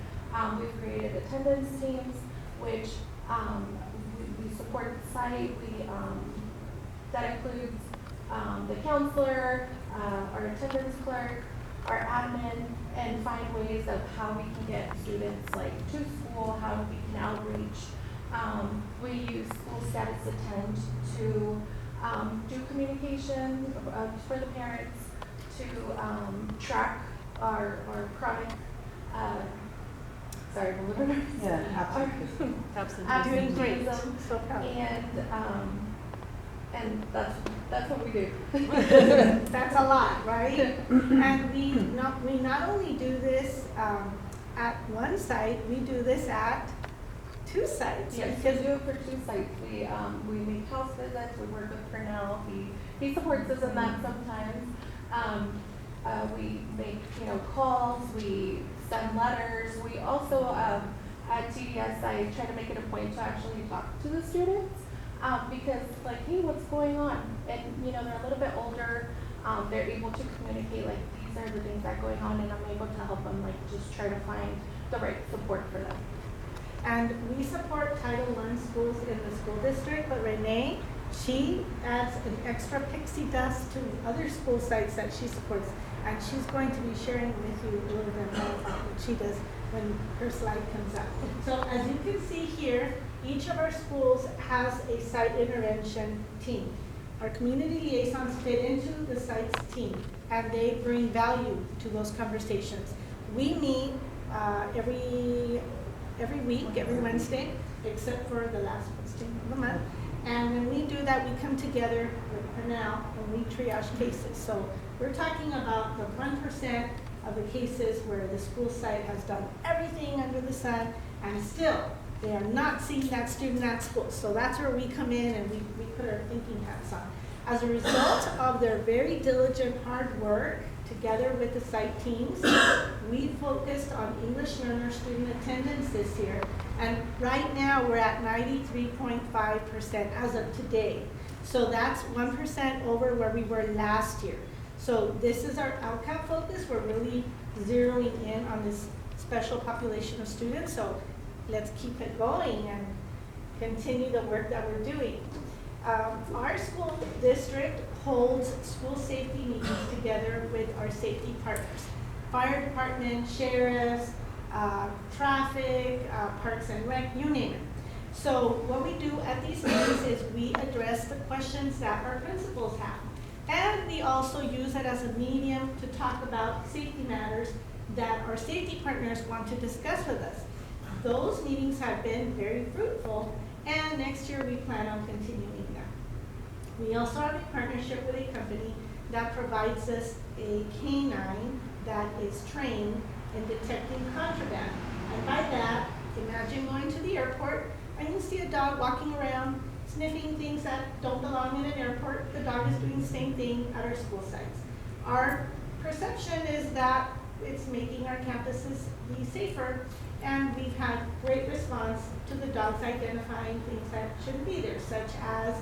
we've created attendance teams, which we support the site. That includes the counselor, our attendance clerk, our admin, and find ways of how we can get students like to school, how we can outreach. We use school status attend to do communication for the parents, to track our chronic, sorry, I'm a little nervous. Yeah, absenteeism. So proud. And that's what we do. That's a lot, right? And we not only do this at one site, we do this at 2 sites. Yes, we do it for 2 sites. We make house visits. We work with Purnell. He supports us in that sometimes. We make calls. We send letters. We also at TDS I try to make it a point to actually talk to the students. Because like, hey, what's going on? And they're a little bit older. They're able to communicate like, these are the things that are going on, and I'm able to help them like just try to find the right support for them. And we support Title I schools in the school district, but Renee, she adds an extra pixie dust to other school sites that she supports, and she's going to be sharing with you a little bit more about what she does when her slide comes up. So as you can see here, each of our schools has a site intervention team. Our community liaisons fit into the site's team, and they bring value to those conversations. We meet every week, every Wednesday, except for the last Wednesday of the month. And when we do that, we come together with Purnell and we triage cases. So we're talking about the 1% of the cases where the school site has done everything under the sun, and still they are not seeing that student at school. So that's where we come in and we put our thinking hats on. As a result of their very diligent hard work, together with the site teams, we focused on English learner student attendance this year. And right now we're at 93.5% as of today. So that's 1% over where we were last year. So this is our outcome focus. We're really zeroing in on this special population of students. So let's keep it going and continue the work that we're doing. Our school district holds school safety meetings together with our safety partners, fire department, sheriffs, traffic, parks and rec, you name it. So what we do at these meetings is we address the questions that our principals have. And we also use it as a medium to talk about safety matters that our safety partners want to discuss with us. Those meetings have been very fruitful, and next year we plan on continuing them. We also have a partnership with a company that provides us a canine that is trained in detecting contraband. And by that, imagine going to the airport and you see a dog walking around sniffing things that don't belong in an airport. The dog is doing the same thing at our school sites. Our perception is that it's making our campuses be safer, and we've had great response to the dogs identifying things that shouldn't be there, such as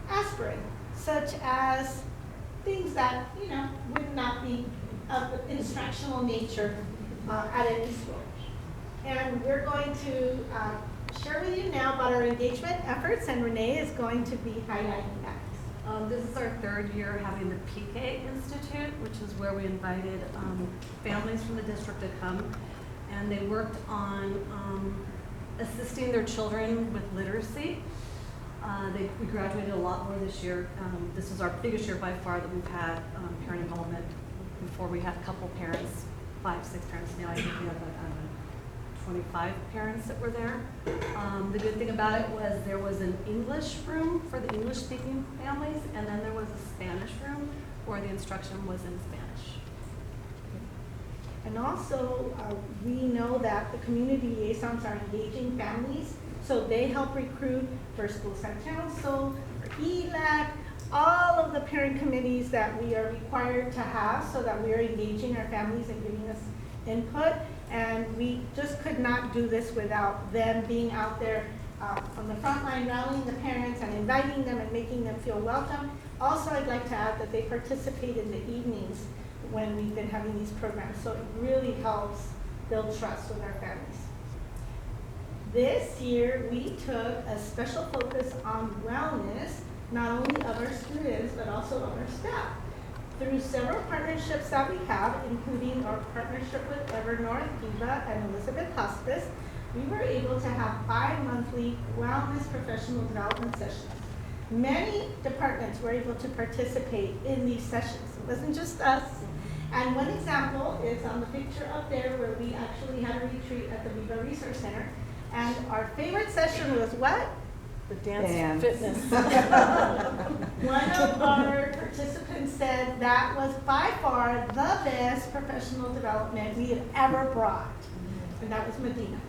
aspirin, such as things that would not be of instructional nature at any school. And we're going to share with you now about our engagement efforts, and Renee is going to be highlighting that. This is our 3rd year having the PK Institute, which is where we invited families from the district to come, and they worked on assisting their children with literacy. We graduated a lot more this year. This is our biggest year by far that we've had parent involvement. Before we had a couple parents, 5, 6 parents. Now I think we have 25 parents that were there. The good thing about it was there was an English room for the English-speaking families, and then there was a Spanish room where the instruction was in Spanish. And also, we know that the community liaisons are engaging families, so they help recruit for school site council, for ELAC, all of the parent committees that we are required to have so that we are engaging our families and giving us input. And we just could not do this without them being out there on the front line, rallying the parents and inviting them and making them feel welcome. Also, I'd like to add that they participate in the evenings when we've been having these programs, so it really helps build trust with our families. This year, we took a special focus on wellness, not only of our students, but also of our staff. Through several partnerships that we have, including our partnership with Evernorth, Viva, and Elizabeth Hospice, we were able to have bi-monthly wellness professional development sessions. Many departments were able to participate in these sessions. It wasn't just us. And one example is on the picture up there where we actually had a retreat at the Viva Resource Center. And our favorite session was what? The dance fitness. One of our participants said that was by far the best professional development we had ever brought. And that was Medina.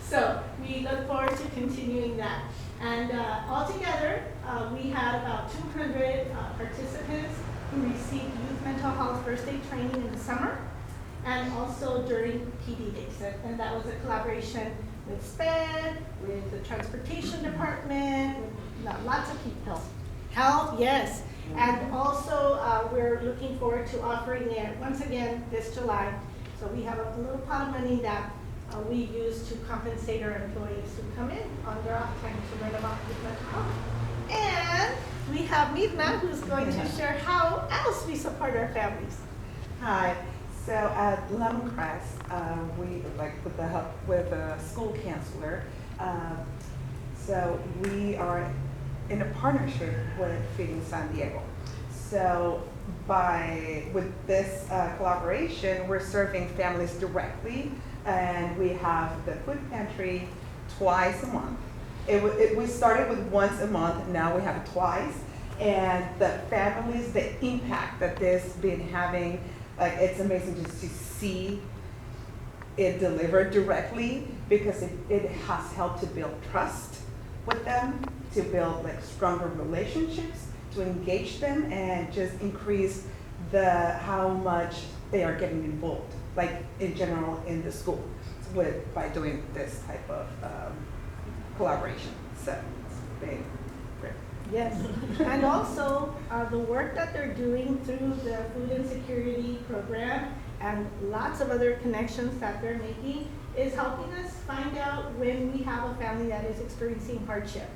So we look forward to continuing that. And altogether, we had about 200 participants who received youth mental health first aid training in the summer and also during PD days. And that was a collaboration with SPED, with the transportation department, with lots of people. Health, yes. And also, we're looking forward to offering it once again this July. So we have a little pot of money that we use to compensate our employees who come in on their off time to learn about youth mental health. And we have Midna, who's going to share how else we support our families. Hi. So at Lemoncrest, we with the help with a school counselor. So we are in a partnership with Feeding San Diego. So with this collaboration, we're serving families directly, and we have the food pantry twice a month. We started with once a month, now we have it twice, and the families, the impact that this been having, like, it's amazing just to see it delivered directly, because it has helped to build trust with them, to build like stronger relationships, to engage them, and just increase how much they are getting involved, like in general in the school, by doing this type of collaboration. So it's big. Yes, and also the work that they're doing through the food insecurity program and lots of other connections that they're making is helping us find out when we have a family that is experiencing hardship.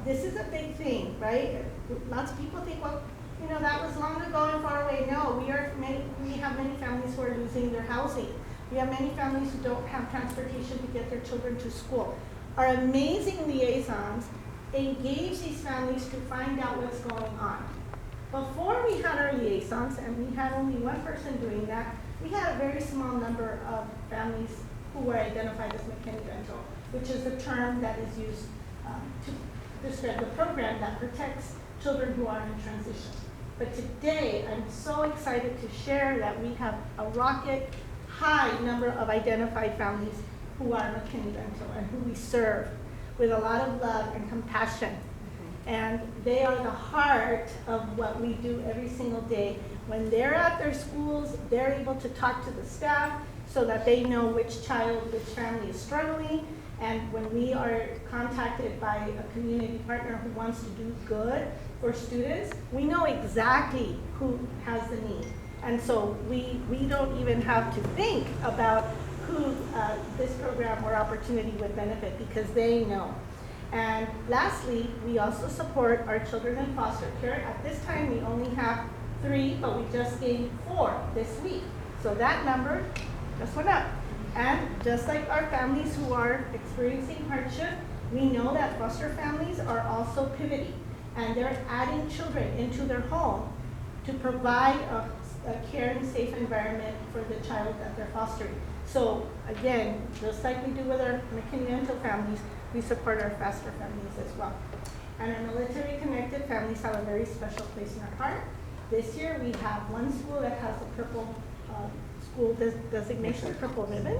This is a big thing, right? Lots of people think, well, you know, that was long ago and far away. No, we have many families who are losing their housing. We have many families who don't have transportation to get their children to school. Our amazing liaisons engage these families to find out what's going on. Before we had our liaisons, and we had only one person doing that, we had a very small number of families who were identified as McKinney-Vento, which is a term that is used to describe the program that protects children who are in transition. But today, I'm so excited to share that we have a rocket high number of identified families who are McKinney-Vento and who we serve with a lot of love and compassion. And they are the heart of what we do every single day. When they're at their schools, they're able to talk to the staff so that they know which child, which family is struggling. And when we are contacted by a community partner who wants to do good for students, we know exactly who has the need. And so we don't even have to think about who this program or opportunity would benefit, because they know. And lastly, we also support our children in foster care. At this time, we only have 3, but we just gained 4 this week. So that number just went up. And just like our families who are experiencing hardship, we know that foster families are also pivoting, and they're adding children into their home to provide a caring, safe environment for the child that they're fostering. So again, just like we do with our McKinney-Vento families, we support our foster families as well. And our military-connected families have a very special place in our heart. This year, we have one school that has a purple school designation, purple ribbon,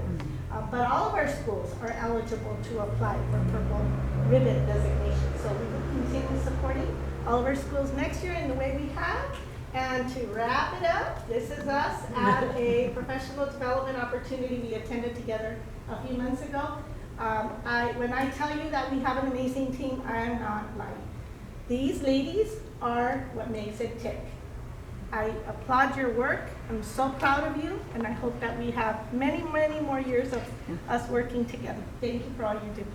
but all of our schools are eligible to apply for purple ribbon designation. So we will continue supporting all of our schools next year in the way we have. And to wrap it up, this is us at a professional development opportunity we attended together a few months ago. When I tell you that we have an amazing team, I am not lying. These ladies are what makes it tick. I applaud your work. I'm so proud of you, and I hope that we have many, many more years of us working together. Thank you for all you do.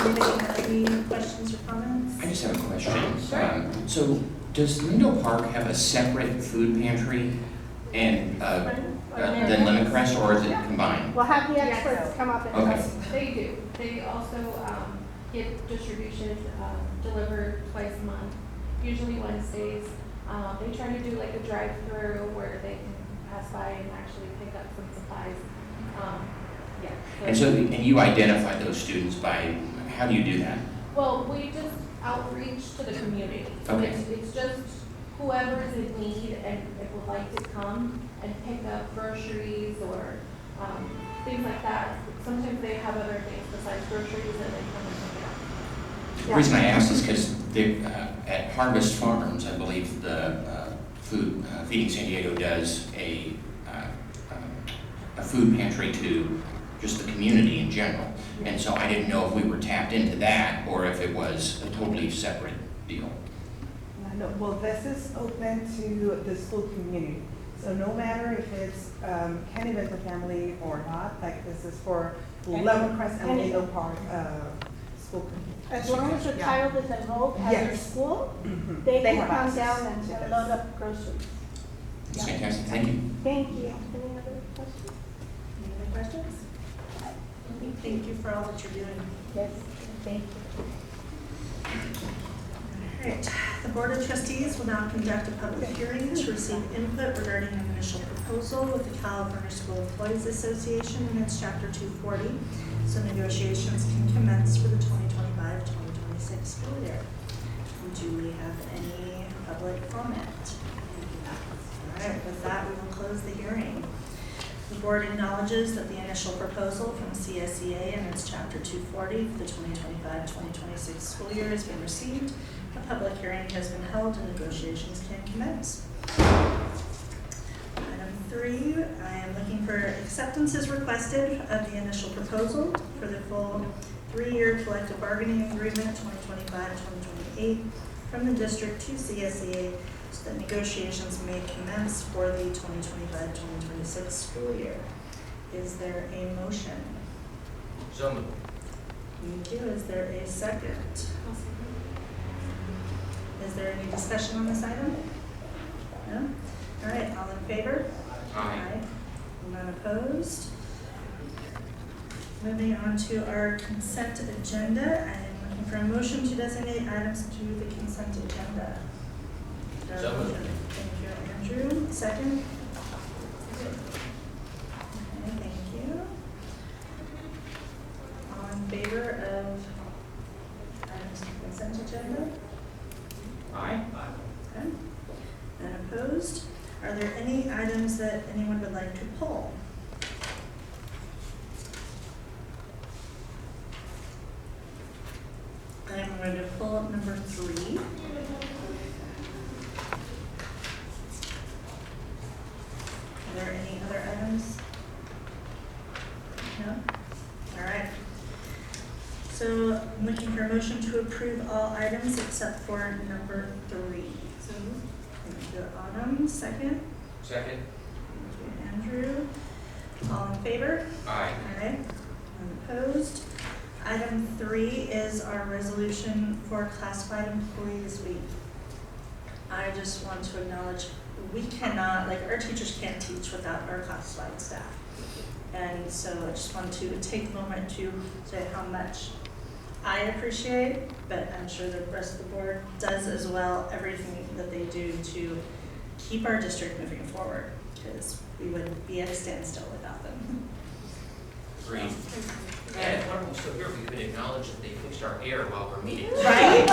Anybody have any questions or comments? I just have a question. Sure. So does Lindo Park have a separate food pantry and than Lemoncrest, or is it combined? We'll have the experts come up and Okay. tell us. They do. They also get distribution delivered twice a month, usually Wednesdays. They try to do like a drive-through where they can pass by and actually pick up some supplies. Yeah. And you identify those students by, how do you do that? Well, we just outreach to the community. Okay. It's just whoever is in need and would like to come and pick up groceries or things like that. Sometimes they have other things besides groceries and they come and pick it up. The reason I ask is because at Harvest Farms, I believe the Feeding San Diego does a food pantry to just the community in general. And so I didn't know if we were tapped into that or if it was a totally separate deal. No, well, this is open to the school community. So no matter if it's Kenny Venta family or not, like this is for Lemoncrest and Lindo Park school community. As long as the child is enrolled at their school, they can come down and load up groceries. That's fantastic. Thank you. Thank you. Any other questions? Any other questions? Thank you for all that you're doing. Yes, thank you. All right, the Board of Trustees will now conduct a public hearing to receive input regarding an initial proposal with the California School Employees Association and its Chapter 240, so negotiations can commence for the 2025-2026 school year. Do we have any public comment? All right, with that, we will close the hearing. The board acknowledges that the initial proposal from CSEA and its Chapter 240 for the 2025-2026 school year has been received. A public hearing has been held and negotiations can commence. Item 3, I am looking for acceptances requested of the initial proposal for the full 3-year collective bargaining agreement 2025-2028 from the district to CSEA so that negotiations may commence for the 2025-2026 school year. Is there a motion? So moved. Thank you. Is there a second? Is there any discussion on this item? No? All right, all in favor? Aye. None opposed? Moving on to our consent agenda, I am looking for a motion to designate items to the consent agenda. So moved. Thank you, Andrew. Second? Okay, thank you. All in favor of items to the consent agenda? Aye. Okay. None opposed? Are there any items that anyone would like to pull? I'm going to pull up number 3. Are there any other items? No? All right. So I'm looking for a motion to approve all items except for number 3. So thank you, Autumn. Second? Second. Thank you, Andrew. All in favor? Aye. Aye. Unopposed. Item 3 is our resolution for classified employees week. I just want to acknowledge we cannot, like our teachers can't teach without our classified staff. And so I just want to take a moment to say how much I appreciate, but I'm sure the rest of the board does as well, everything that they do to keep our district moving forward, because we would be at a standstill without them. Agreed. And one of them still here, we could acknowledge that they fixed our air while we're meeting. Right?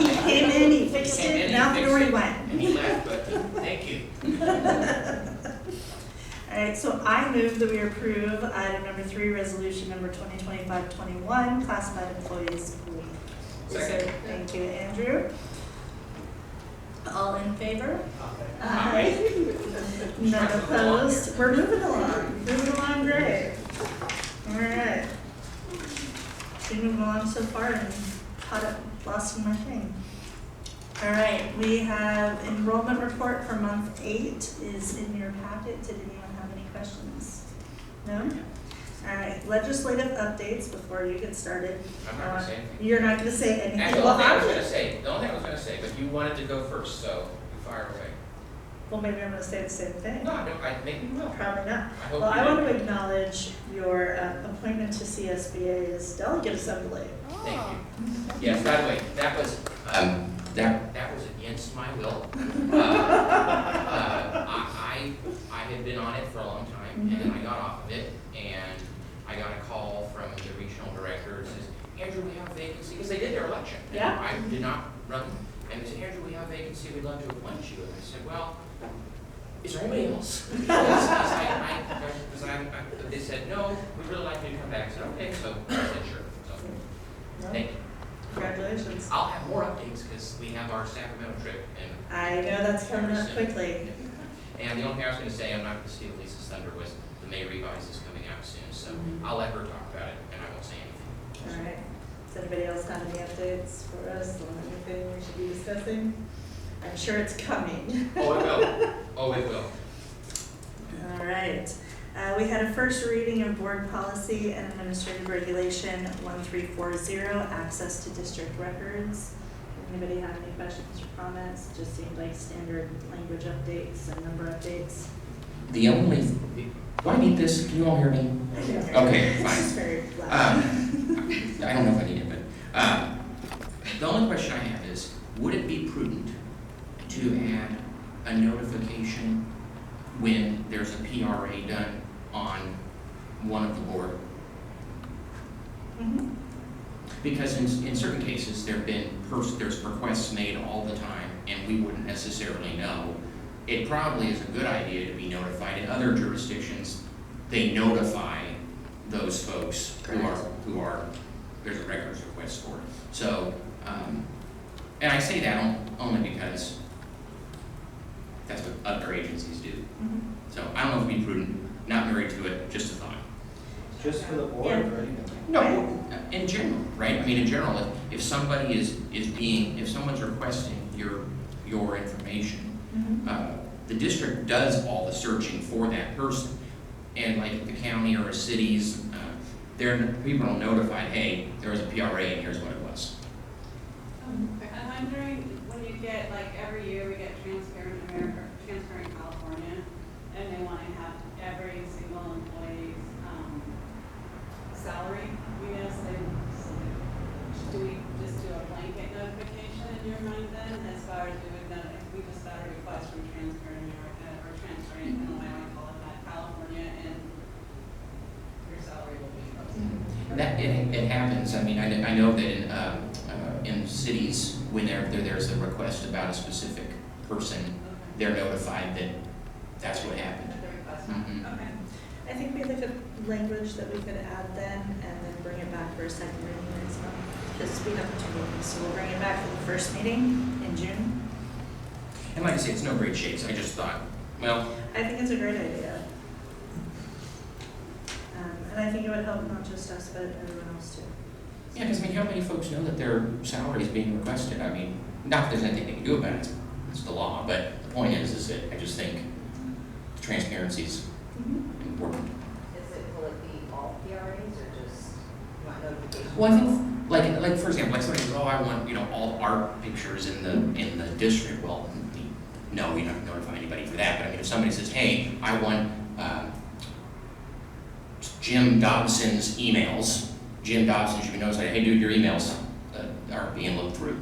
He came in, he fixed it, now where he went. And he left, but thank you. All right, so I move that we approve item number 3, resolution number 2025-21, classified employees week. Second. Thank you, Andrew. All in favor? Aye. None opposed? We're moving along great. All right. Been moving along so far and lost my thing. All right, we have enrollment report for month 8 is in your packet. Did anyone have any questions? No? All right, legislative updates before you get started. I'm not gonna say anything. You're not gonna say anything? Actually, the only thing I was gonna say, but you wanted to go first, so you fire away. Well, maybe I'm gonna say the same thing. No, maybe you will. Probably not. I hope Well, you I do. want to acknowledge your appointment to CSBA's delegate assembly. Thank you. Yes, by the way, that was, that was against my will. I had been on it for a long time, and then I got off of it, and I got a call from the regional director, that says, Andrew, we have a vacancy, because they did their election. Yeah. I did not run, and they said, Andrew, we have a vacancy, we'd love to appoint you. And I said, well, is there anybody else? They said, no, we'd really like you to come back. I said, okay, so I said, sure. So, thank you. Congratulations. I'll have more updates because we have our Sacramento trip. And I know that's coming up quickly. And the only thing I was going to say, I'm not going to steal Lisa's thunder, was the May revise is coming out soon. So I'll let her talk about it and I won't say anything. All right. Does anybody else have any updates for us on anything we should be discussing? I'm sure it's coming. Oh, it will. Oh, it will. All right. We had a first reading of Board Policy and Administrative Regulation 1340, access to district records. Anybody have any questions or comments? It just seemed like standard language updates and number updates. The only, do I need this? Can you all hear me? Okay, fine. It's very loud. I don't know if I need it, but the only question I have is, would it be prudent to add a notification when there's a PRA done on one of the board? Mm-hmm. Because in certain cases, there's requests made all the time, and we wouldn't necessarily know. It probably is a good idea to be notified. In other jurisdictions, they notify those folks who are there's a records request for. So, and I say that only because that's what other agencies do. Mm-hmm. So I don't know if it'd be prudent, not married to it, just a thought. Just for the board or anything? No, in general, right? I mean, in general, if somebody if someone's requesting your information, the district does all the searching for that person. And like the county or a city's, people are notified, hey, there was a PRA and here's what it was. I'm wondering, when you get, like, every year we get Transparent America, Transparent California, and they want to have every single employee's salary, do we just do a blanket notification in your mind then, as far as if we just got a request from Transparent America, or Transparent, I don't know why I want to call it that, California, and your salary will be posted? That it happens. I mean, I know that in cities, when there's a request about a specific person, they're notified that that's what happened. Okay. I think we look at language that we could add then, and then bring it back for a second reading next month. Because we have 2 meetings, so we'll bring it back for the first meeting in June. And like I say, it's no great shakes. I just thought, well. I think it's a great idea. And I think it would help not just us, but everyone else too. Yeah, because I mean, how many folks know that their salary is being requested? I mean, not that there's anything they can do about it. It's the law. But the point is that I just think transparency is important. Will it be all PRAs or just not notifications? Well, I think, like for example, like somebody says, oh, I want all art pictures in the district. Well, no, you're not going to notify anybody for that. But I mean, if somebody says, hey, I want Jim Dobson's emails, Jim Dobson should be notified, hey, dude, your emails are being looked through.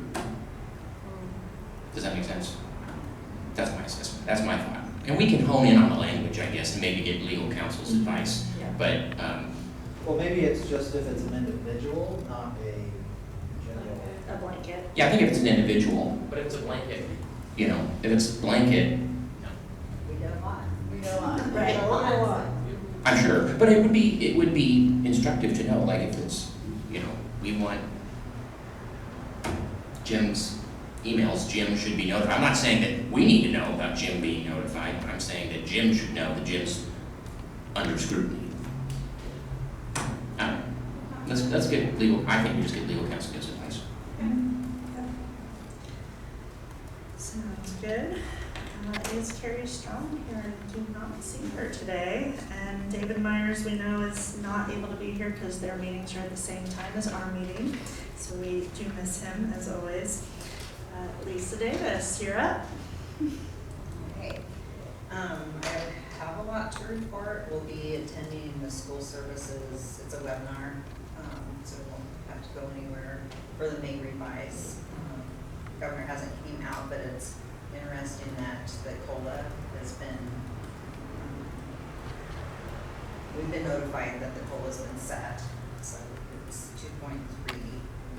Does that make sense? That's my assessment. That's my thought. And we can hone in on the language, I guess, and maybe get legal counsel's advice. Yeah. But Well, maybe it's just if it's an individual, not a general. A blanket. yeah, I think if it's an individual, but if it's a blanket, if it's blanket, We get a lot. We know on. Right. A lot. I'm sure. But it would be instructive to know, like if it's, we want Jim's emails, Jim should be notified. I'm not saying that we need to know about Jim being notified. I'm saying that Jim should know that Jim's under scrutiny. Let's get legal. I think we just get legal counsel gives advice. good. Is Carrie Strong here? I do not see her today. And David Myers, we know, is not able to be here because their meetings are at the same time as our meeting. So we do miss him, as always. Lisa Davis, you're up. Okay. I have a lot to report. We'll be attending the school services. It's a webinar, so we won't have to go anywhere for the May revise. Governor hasn't came out, but it's interesting that the COLA has been, we've been notified that the COLA's been set, so it's 2.3.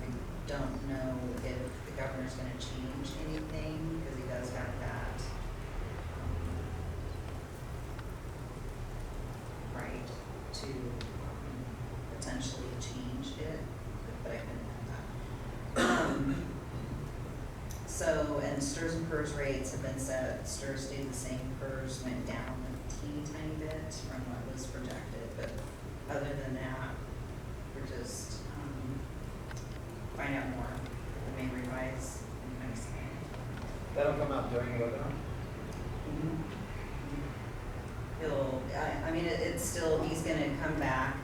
I don't know if the governor's going to change anything because he does have that right to potentially change it, but I couldn't have that. So, and STRS and PERS rates have been set. STRS stayed the same. PERS went down a teeny tiny bit from what was projected, but other than that, we're just find out more. The May revise in next May. That'll come out during the webinar? He'll, I mean, it's still, he's gonna come back,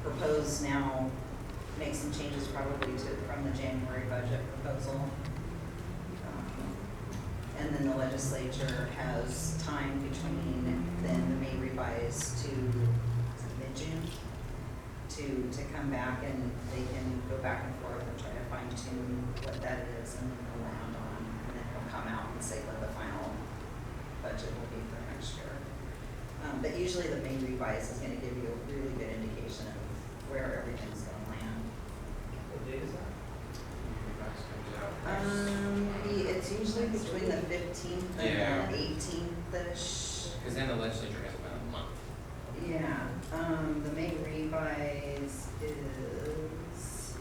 propose now, make some changes probably from the January budget proposal. And then the legislature has time between then the May revise to mid-June to come back, and they can go back and forth and try to fine tune what that is, and then they'll land on, and then he'll come out and say what the final budget will be for next year. But usually the May revise is going to give you a really good indication of where everything's going to land. What date is that? It's usually between the 15th and the 18th-ish. Because then the legislature has about a month. Yeah, the May revise is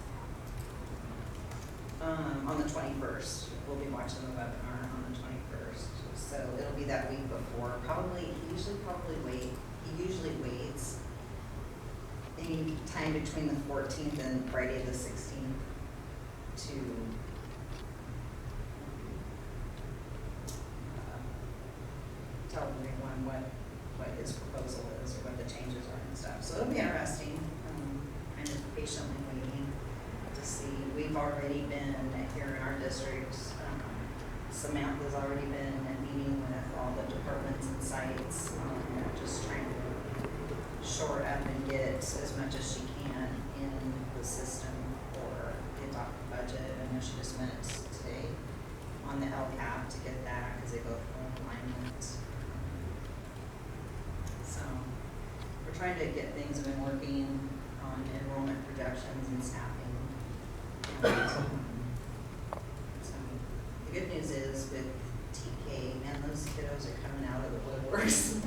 on the 21st. We'll be watching the webinar on the 21st. So it'll be that week before. He usually waits any time between the 14th and Friday the 16th to tell everyone what his proposal is or what the changes are and stuff. So it'll be interesting, kind of patiently waiting to see. We've already been here in our district, Samantha's already been meeting with all the departments and sites, just trying to shore up and get as much as she can in the system for the adopted budget. I know she just met today on the LCAP to get that because they go through alignment. So we're trying to get things. We've been working on enrollment projections and staffing. And, so the good news is with TK, man, those kiddos are coming out of the woodworks.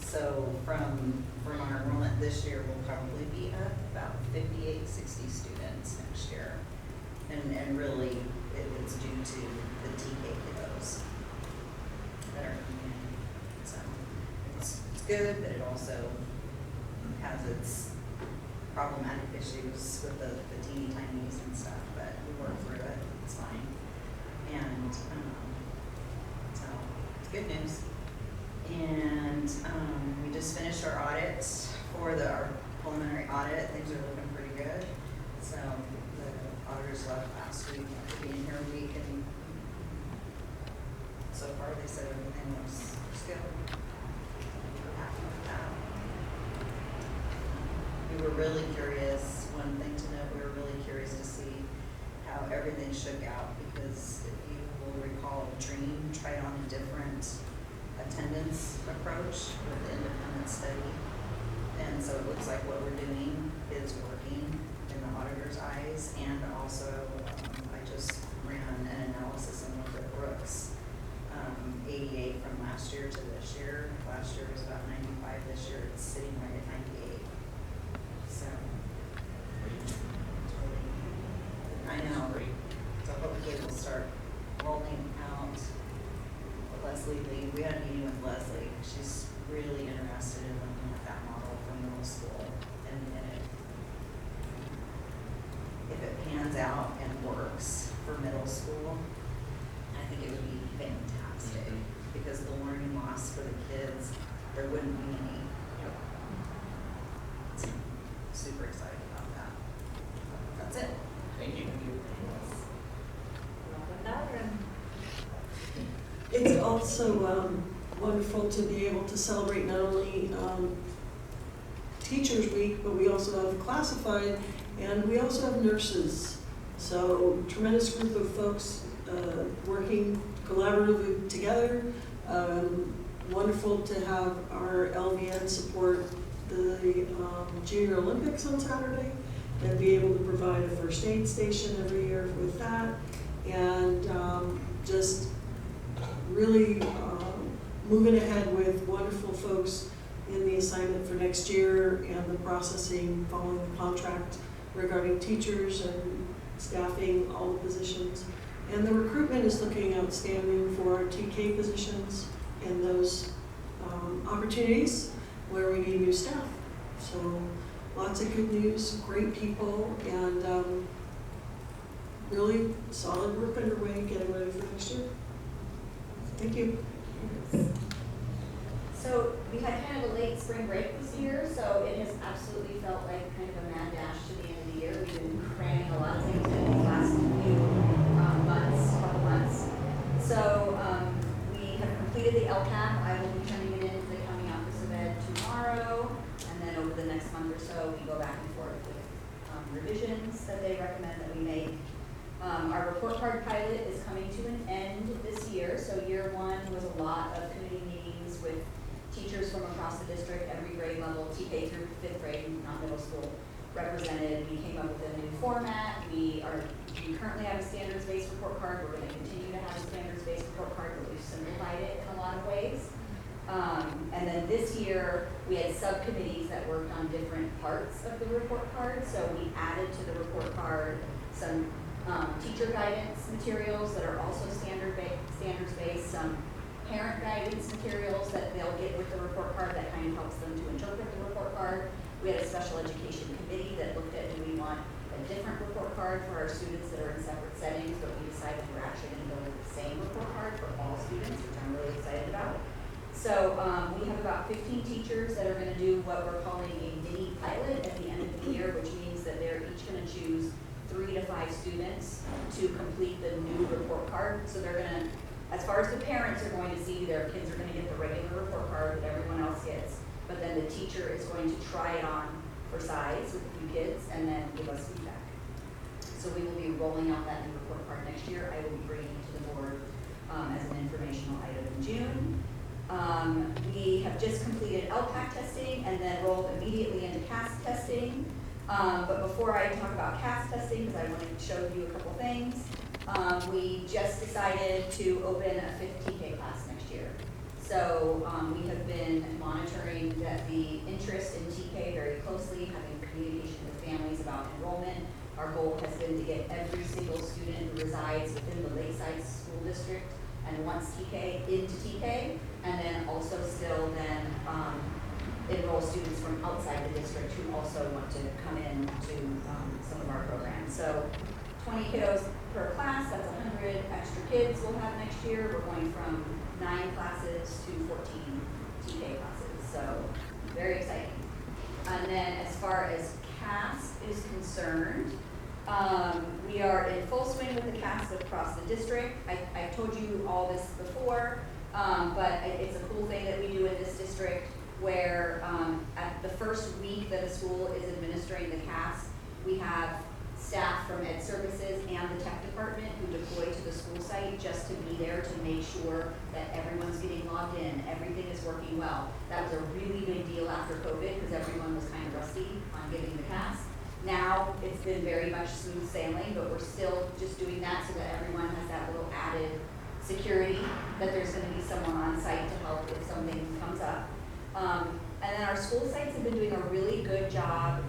So from our enrollment this year, we'll probably be up about 58, 60 students next year. And really, it's due to the TK kiddos that are coming in. So it's good, but it also has its problematic issues with the teeny tinies and stuff, but we work through it. It's fine. And so it's good news. And we just finished our audit for our preliminary audit. Things are looking pretty good. So the auditors left last week after being here a week, and so far they said everything looks good. We're happy with that. We were really curious, one thing to note, we were really curious to see how everything shook out, because if you will recall, Dream tried on a different attendance approach with the independent study. And so it looks like what we're doing is working in the auditor's eyes. And also, I just ran an analysis and looked at Brooks' ADA from last year to this year. Last year was about 95, this year it's sitting right at 98. So, I know. So hopefully we'll start rolling out Leslie Lee. We had a meeting with Leslie. She's really interested in looking at that model for middle school. And if it pans out and works for middle school, think it would be fantastic, because the learning loss for the kids, there wouldn't be any. So, super excited about that. That's it. Thank you. It's also wonderful to be able to celebrate not only Teachers Week, but we also have classified, and we also have nurses. So tremendous group of folks working collaboratively together. Wonderful to have our LVN support the Junior Olympics on Saturday and be able to provide a first aid station every year with that. And just really moving ahead with wonderful folks in the assignment for next year and the processing following the contract regarding teachers and staffing all the positions. And the recruitment is looking outstanding for our TK positions and those opportunities where we need new staff. So lots of good news, great people, and really solid work underway getting ready for next year. Thank you. So we had kind of a late spring break this year, so it has absolutely felt like kind of a mad dash to the end of the year. We've been cramming a lot of things in the last few couple months. So we have completed the LCAP. I will be turning it into the County Office of Ed tomorrow, and then over the next month or so, we go back and forth with revisions that they recommend that we make. Our report card pilot is coming to an end this year, so year one was a lot of committee meetings with teachers from across the district, every grade level, TK through 5th grade, not middle school, represented. We came up with a new format. We currently have a standards-based report card. We're going to continue to have a standards-based report card, but we've simplified it in a lot of ways. And then this year, we had subcommittees that worked on different parts of the report card. So we added to the report card some teacher guidance materials that are also standards-based, some parent guidance materials that they'll get with the report card that kind of helps them to interpret the report card. We had a special education committee that looked at, do we want a different report card for our students that are in separate settings, but we decided we're actually going to go with the same report card for all students, which I'm really excited about. So we have about 15 teachers that are going to do what we're calling a mini pilot at the end of the year, which means that they're each going to choose 3 to 5 students to complete the new report card. So they're going to, as far as the parents are going to see, their kids are going to get the regular report card that everyone else gets, but then the teacher is going to try it on for size with a few kids and then give us feedback. So we will be rolling out that new report card next year. I will be bringing it to the board as an informational item in June. We have just completed LPAC testing and then rolled immediately into CAS testing. But before I talk about CAS testing, because I want to show you a couple things, we just decided to open a 5th TK class next year. So we have been monitoring the interest in TK very closely, having communication with families about enrollment. Our goal has been to get every single student who resides within the Lakeside School District and wants TK into TK, and then also still then enroll students from outside the district who also want to come in to some of our programs. So 20 kiddos per class, that's 100 extra kids we'll have next year. We're going from 9 classes to 14 TK classes, so very exciting. And then as far as CAS is concerned, we are in full swing with the CAS across the district. I've told you all this before, but it's a cool thing that we do in this district where at the first week that a school is administering the CAS, we have staff from Ed Services and the tech department who deploy to the school site just to be there to make sure that everyone's getting logged in, everything is working well. That was a really big deal after COVID because everyone was kind of rusty on getting the CAS. Now it's been very much smooth sailing, but we're still just doing that so that everyone has that little added security that there's going to be someone on site to help if something comes up. And then our school sites have been doing a really good job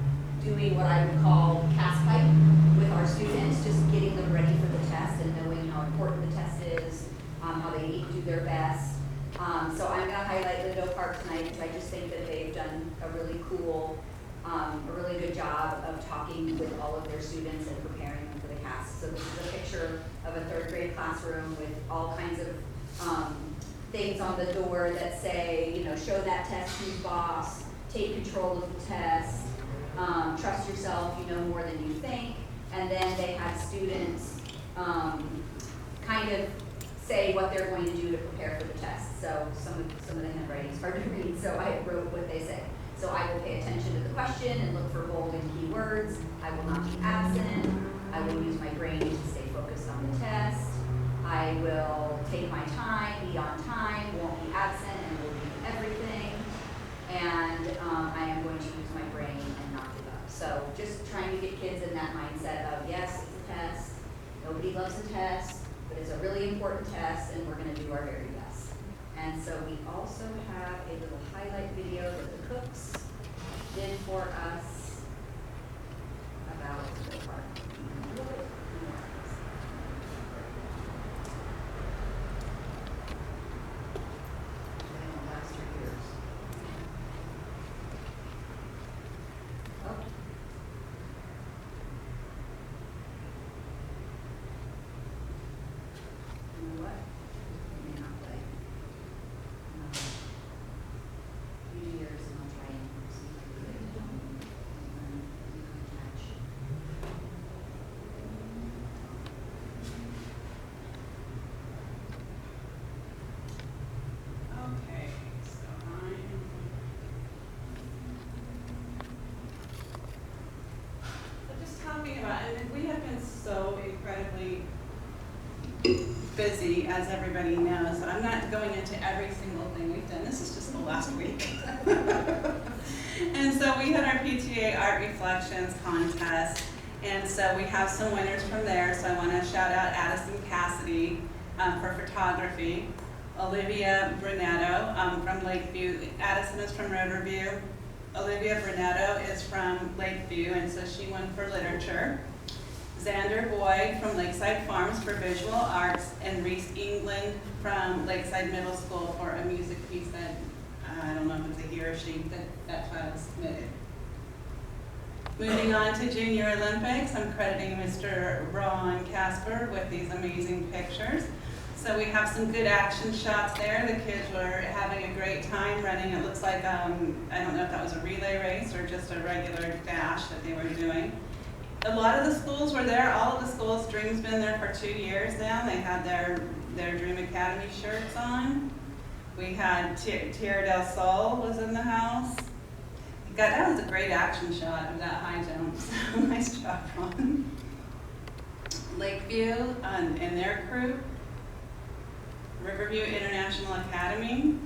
doing what I would call CAS pipe with our students, just getting them ready for the test and knowing how important the test is, how they need to do their best. So I'm going to highlight Lindo Park tonight because I just think that they've done a really cool, a really good job of talking with all of their students and preparing them for the cast. So this is a picture of a third grade classroom with all kinds of things on the door that say, you know, show that test who's boss, take control of the test, trust yourself, you know more than you think. And then they had students kind of say what they're going to do to prepare for the test. So some of the handwriting is hard to read, so I wrote what they say. So I will pay attention to the question and look for bold and key words. I will not be absent. I will use my brain to stay focused on the test. I will take my time, be on time, won't be absent, and will do everything. And I am going to use my brain and not give up. So just trying to get kids in that mindset of, yes, it's a test. Nobody loves a test, but it's a really important test, and we're going to do our very best. And so we also have a little highlight video that the cooks did for us about the park. And we have been so incredibly busy, as everybody knows. So I'm not going into every single thing we've done. This is just the last week. And so we had our PTA Art Reflections contest. And so we have some winners from there. So I want to shout out Addison Cassidy for photography. Olivia Brunetto from Lakeview. Addison is from Riverview. Olivia Brunetto is from Lakeview, and so she won for literature. Xander Boyd from Lakeside Farms for visual arts, and Reese England from Lakeside Middle School for a music piece that, I don't know if it's a he or she, that child submitted. Moving on to Junior Olympics, I'm crediting Mr. Ron Casper with these amazing pictures. So we have some good action shots there. The kids were having a great time running. It looks like, I don't know if that was a relay race or just a regular dash that they were doing. A lot of the schools were there. All of the schools, Dream's been there for 2 years now. They had their Dream Academy shirts on. We had Tierra del Sol was in the house. God, that was a great action shot of that high jump. So nice job, Ron. Lakeview and their crew. Riverview International Academy.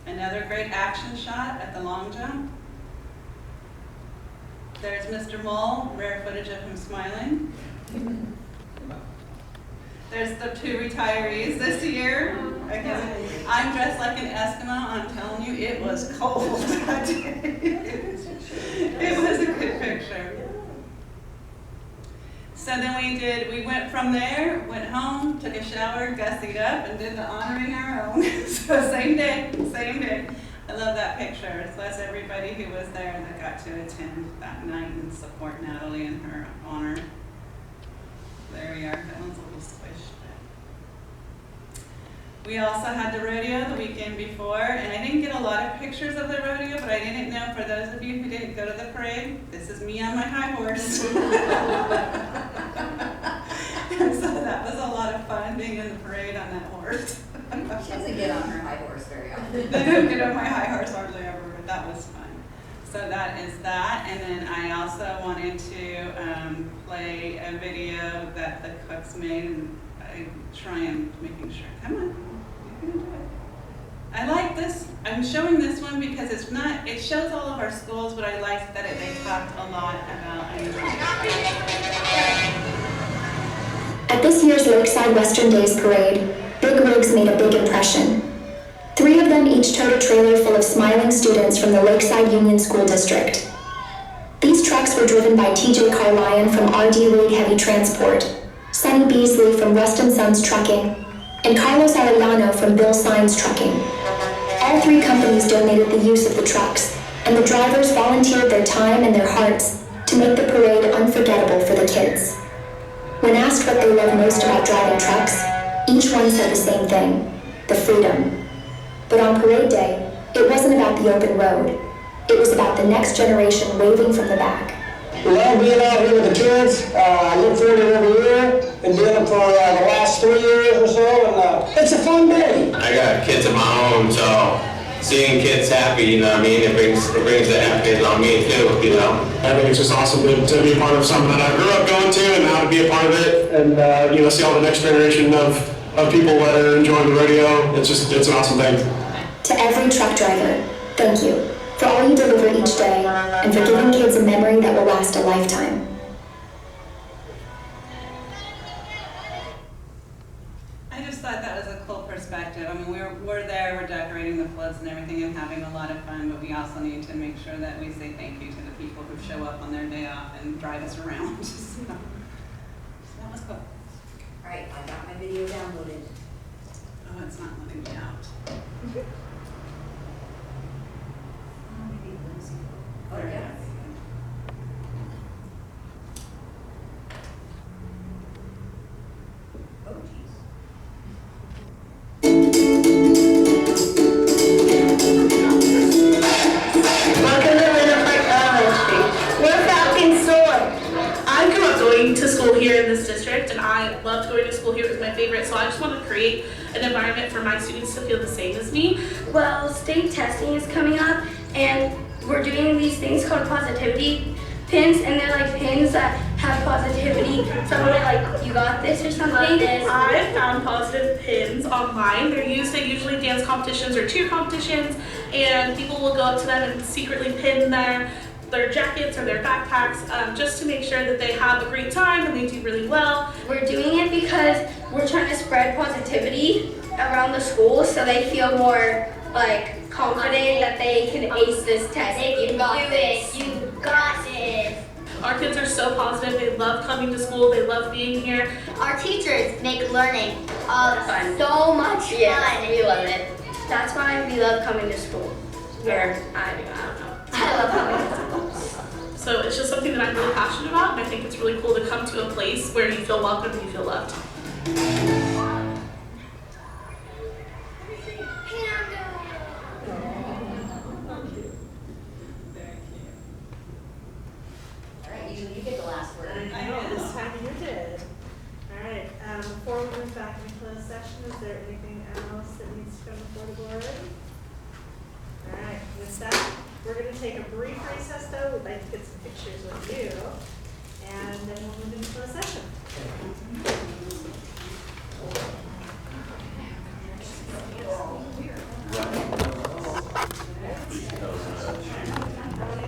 Another great action shot at the long jump. There's Mr. Mull, rare footage of him smiling. There's the 2 retirees this year. I'm dressed like an Eskimo. I'm telling you, it was cold that day. It was a good picture. So then we went from there, went home, took a shower, gussied up, and did the honoring our own. So same day. I love that picture. So that's everybody who was there that got to attend that night and support Natalie in her honor. There we are. That one's a little squished. We also had the rodeo the weekend before, and I didn't get a lot of pictures of the rodeo, but I didn't know, for those of you who didn't go to the parade, this is me on my high horse. And so that was a lot of fun, being in the parade on that horse. She doesn't get on her high horse very often. I don't get on my high horse hardly ever, but that was fun. So that is that, and then I also wanted to play a video that the cooks made, and I try and making sure, come on, you can do it. I like this, I'm showing this one because it shows all of our schools, but I like that they talked a lot about. At this year's Lakeside Western Days Parade, big rigs made a big impression. 3 of them each towed a trailer full of smiling students from the Lakeside Union School District. These trucks were driven by TJ Carlyon from RD Rig Heavy Transport, Sonny Beasley from Rust & Sons Trucking, and Carlos Arellano from Bill Signs Trucking. All 3 companies donated the use of the trucks, and the drivers volunteered their time and their hearts to make the parade unforgettable for the kids. When asked what they love most about driving trucks, each one said the same thing, the freedom. But on parade day, it wasn't about the open road. It was about the next generation waving from the back. We love being out here with the kids. I look forward to it every year. Been doing it for the last 3 years or so, and it's a fun day. I got kids of my own, so seeing kids happy, you know what I mean, it brings the happiness on me too, you know. I think it's just awesome to be a part of something that I grew up going to and now to be a part of it and see all the next generation of people that are enjoying the rodeo. It's an awesome thing. To every truck driver, thank you for all you deliver each day and for giving kids a memory that will last a lifetime. I just thought that was a cool perspective. I mean, we're there, we're decorating the floats and everything and having a lot of fun, but we also need to make sure that we say thank you to the people who show up on their day off and drive us around. So that was cool. All right, I got my video downloaded. Oh, it's not letting me out. Oh, yeah. Oh, geez. Welcome to Little Park Elementary. We're Falcon Sword. I grew up going to school here in this district, and I loved going to school here. It was my favorite, so I just want to create an environment for my students to feel the same as me. Well, state testing is coming up, and we're doing these things called positivity pins, and they're like pins that have positivity. Someone like, you got this or something. I found positive pins online. They're used at usually dance competitions or cheer competitions, and people will go up to them and secretly pin their jackets or their backpacks just to make sure that they have a great time and they do really well. We're doing it because we're trying to spread positivity around the school so they feel more like confident that they can ace this test. You got this. You got this. Our kids are so positive. They love coming to school. They love being here. Our teachers make learning so much fun. Yes, we love it. That's why we love coming to school. I don't know. I love coming to school. So it's just something that I'm really passionate about, and I think it's really cool to come to a place where you feel welcome and you feel loved. You get the last word. I know, this time you did. All right, before we move back into closed session, is there anything else that needs to come before the board? All right, with that, we're going to take a brief recess though. We'd like to get some pictures with you, and then we'll move into closed session.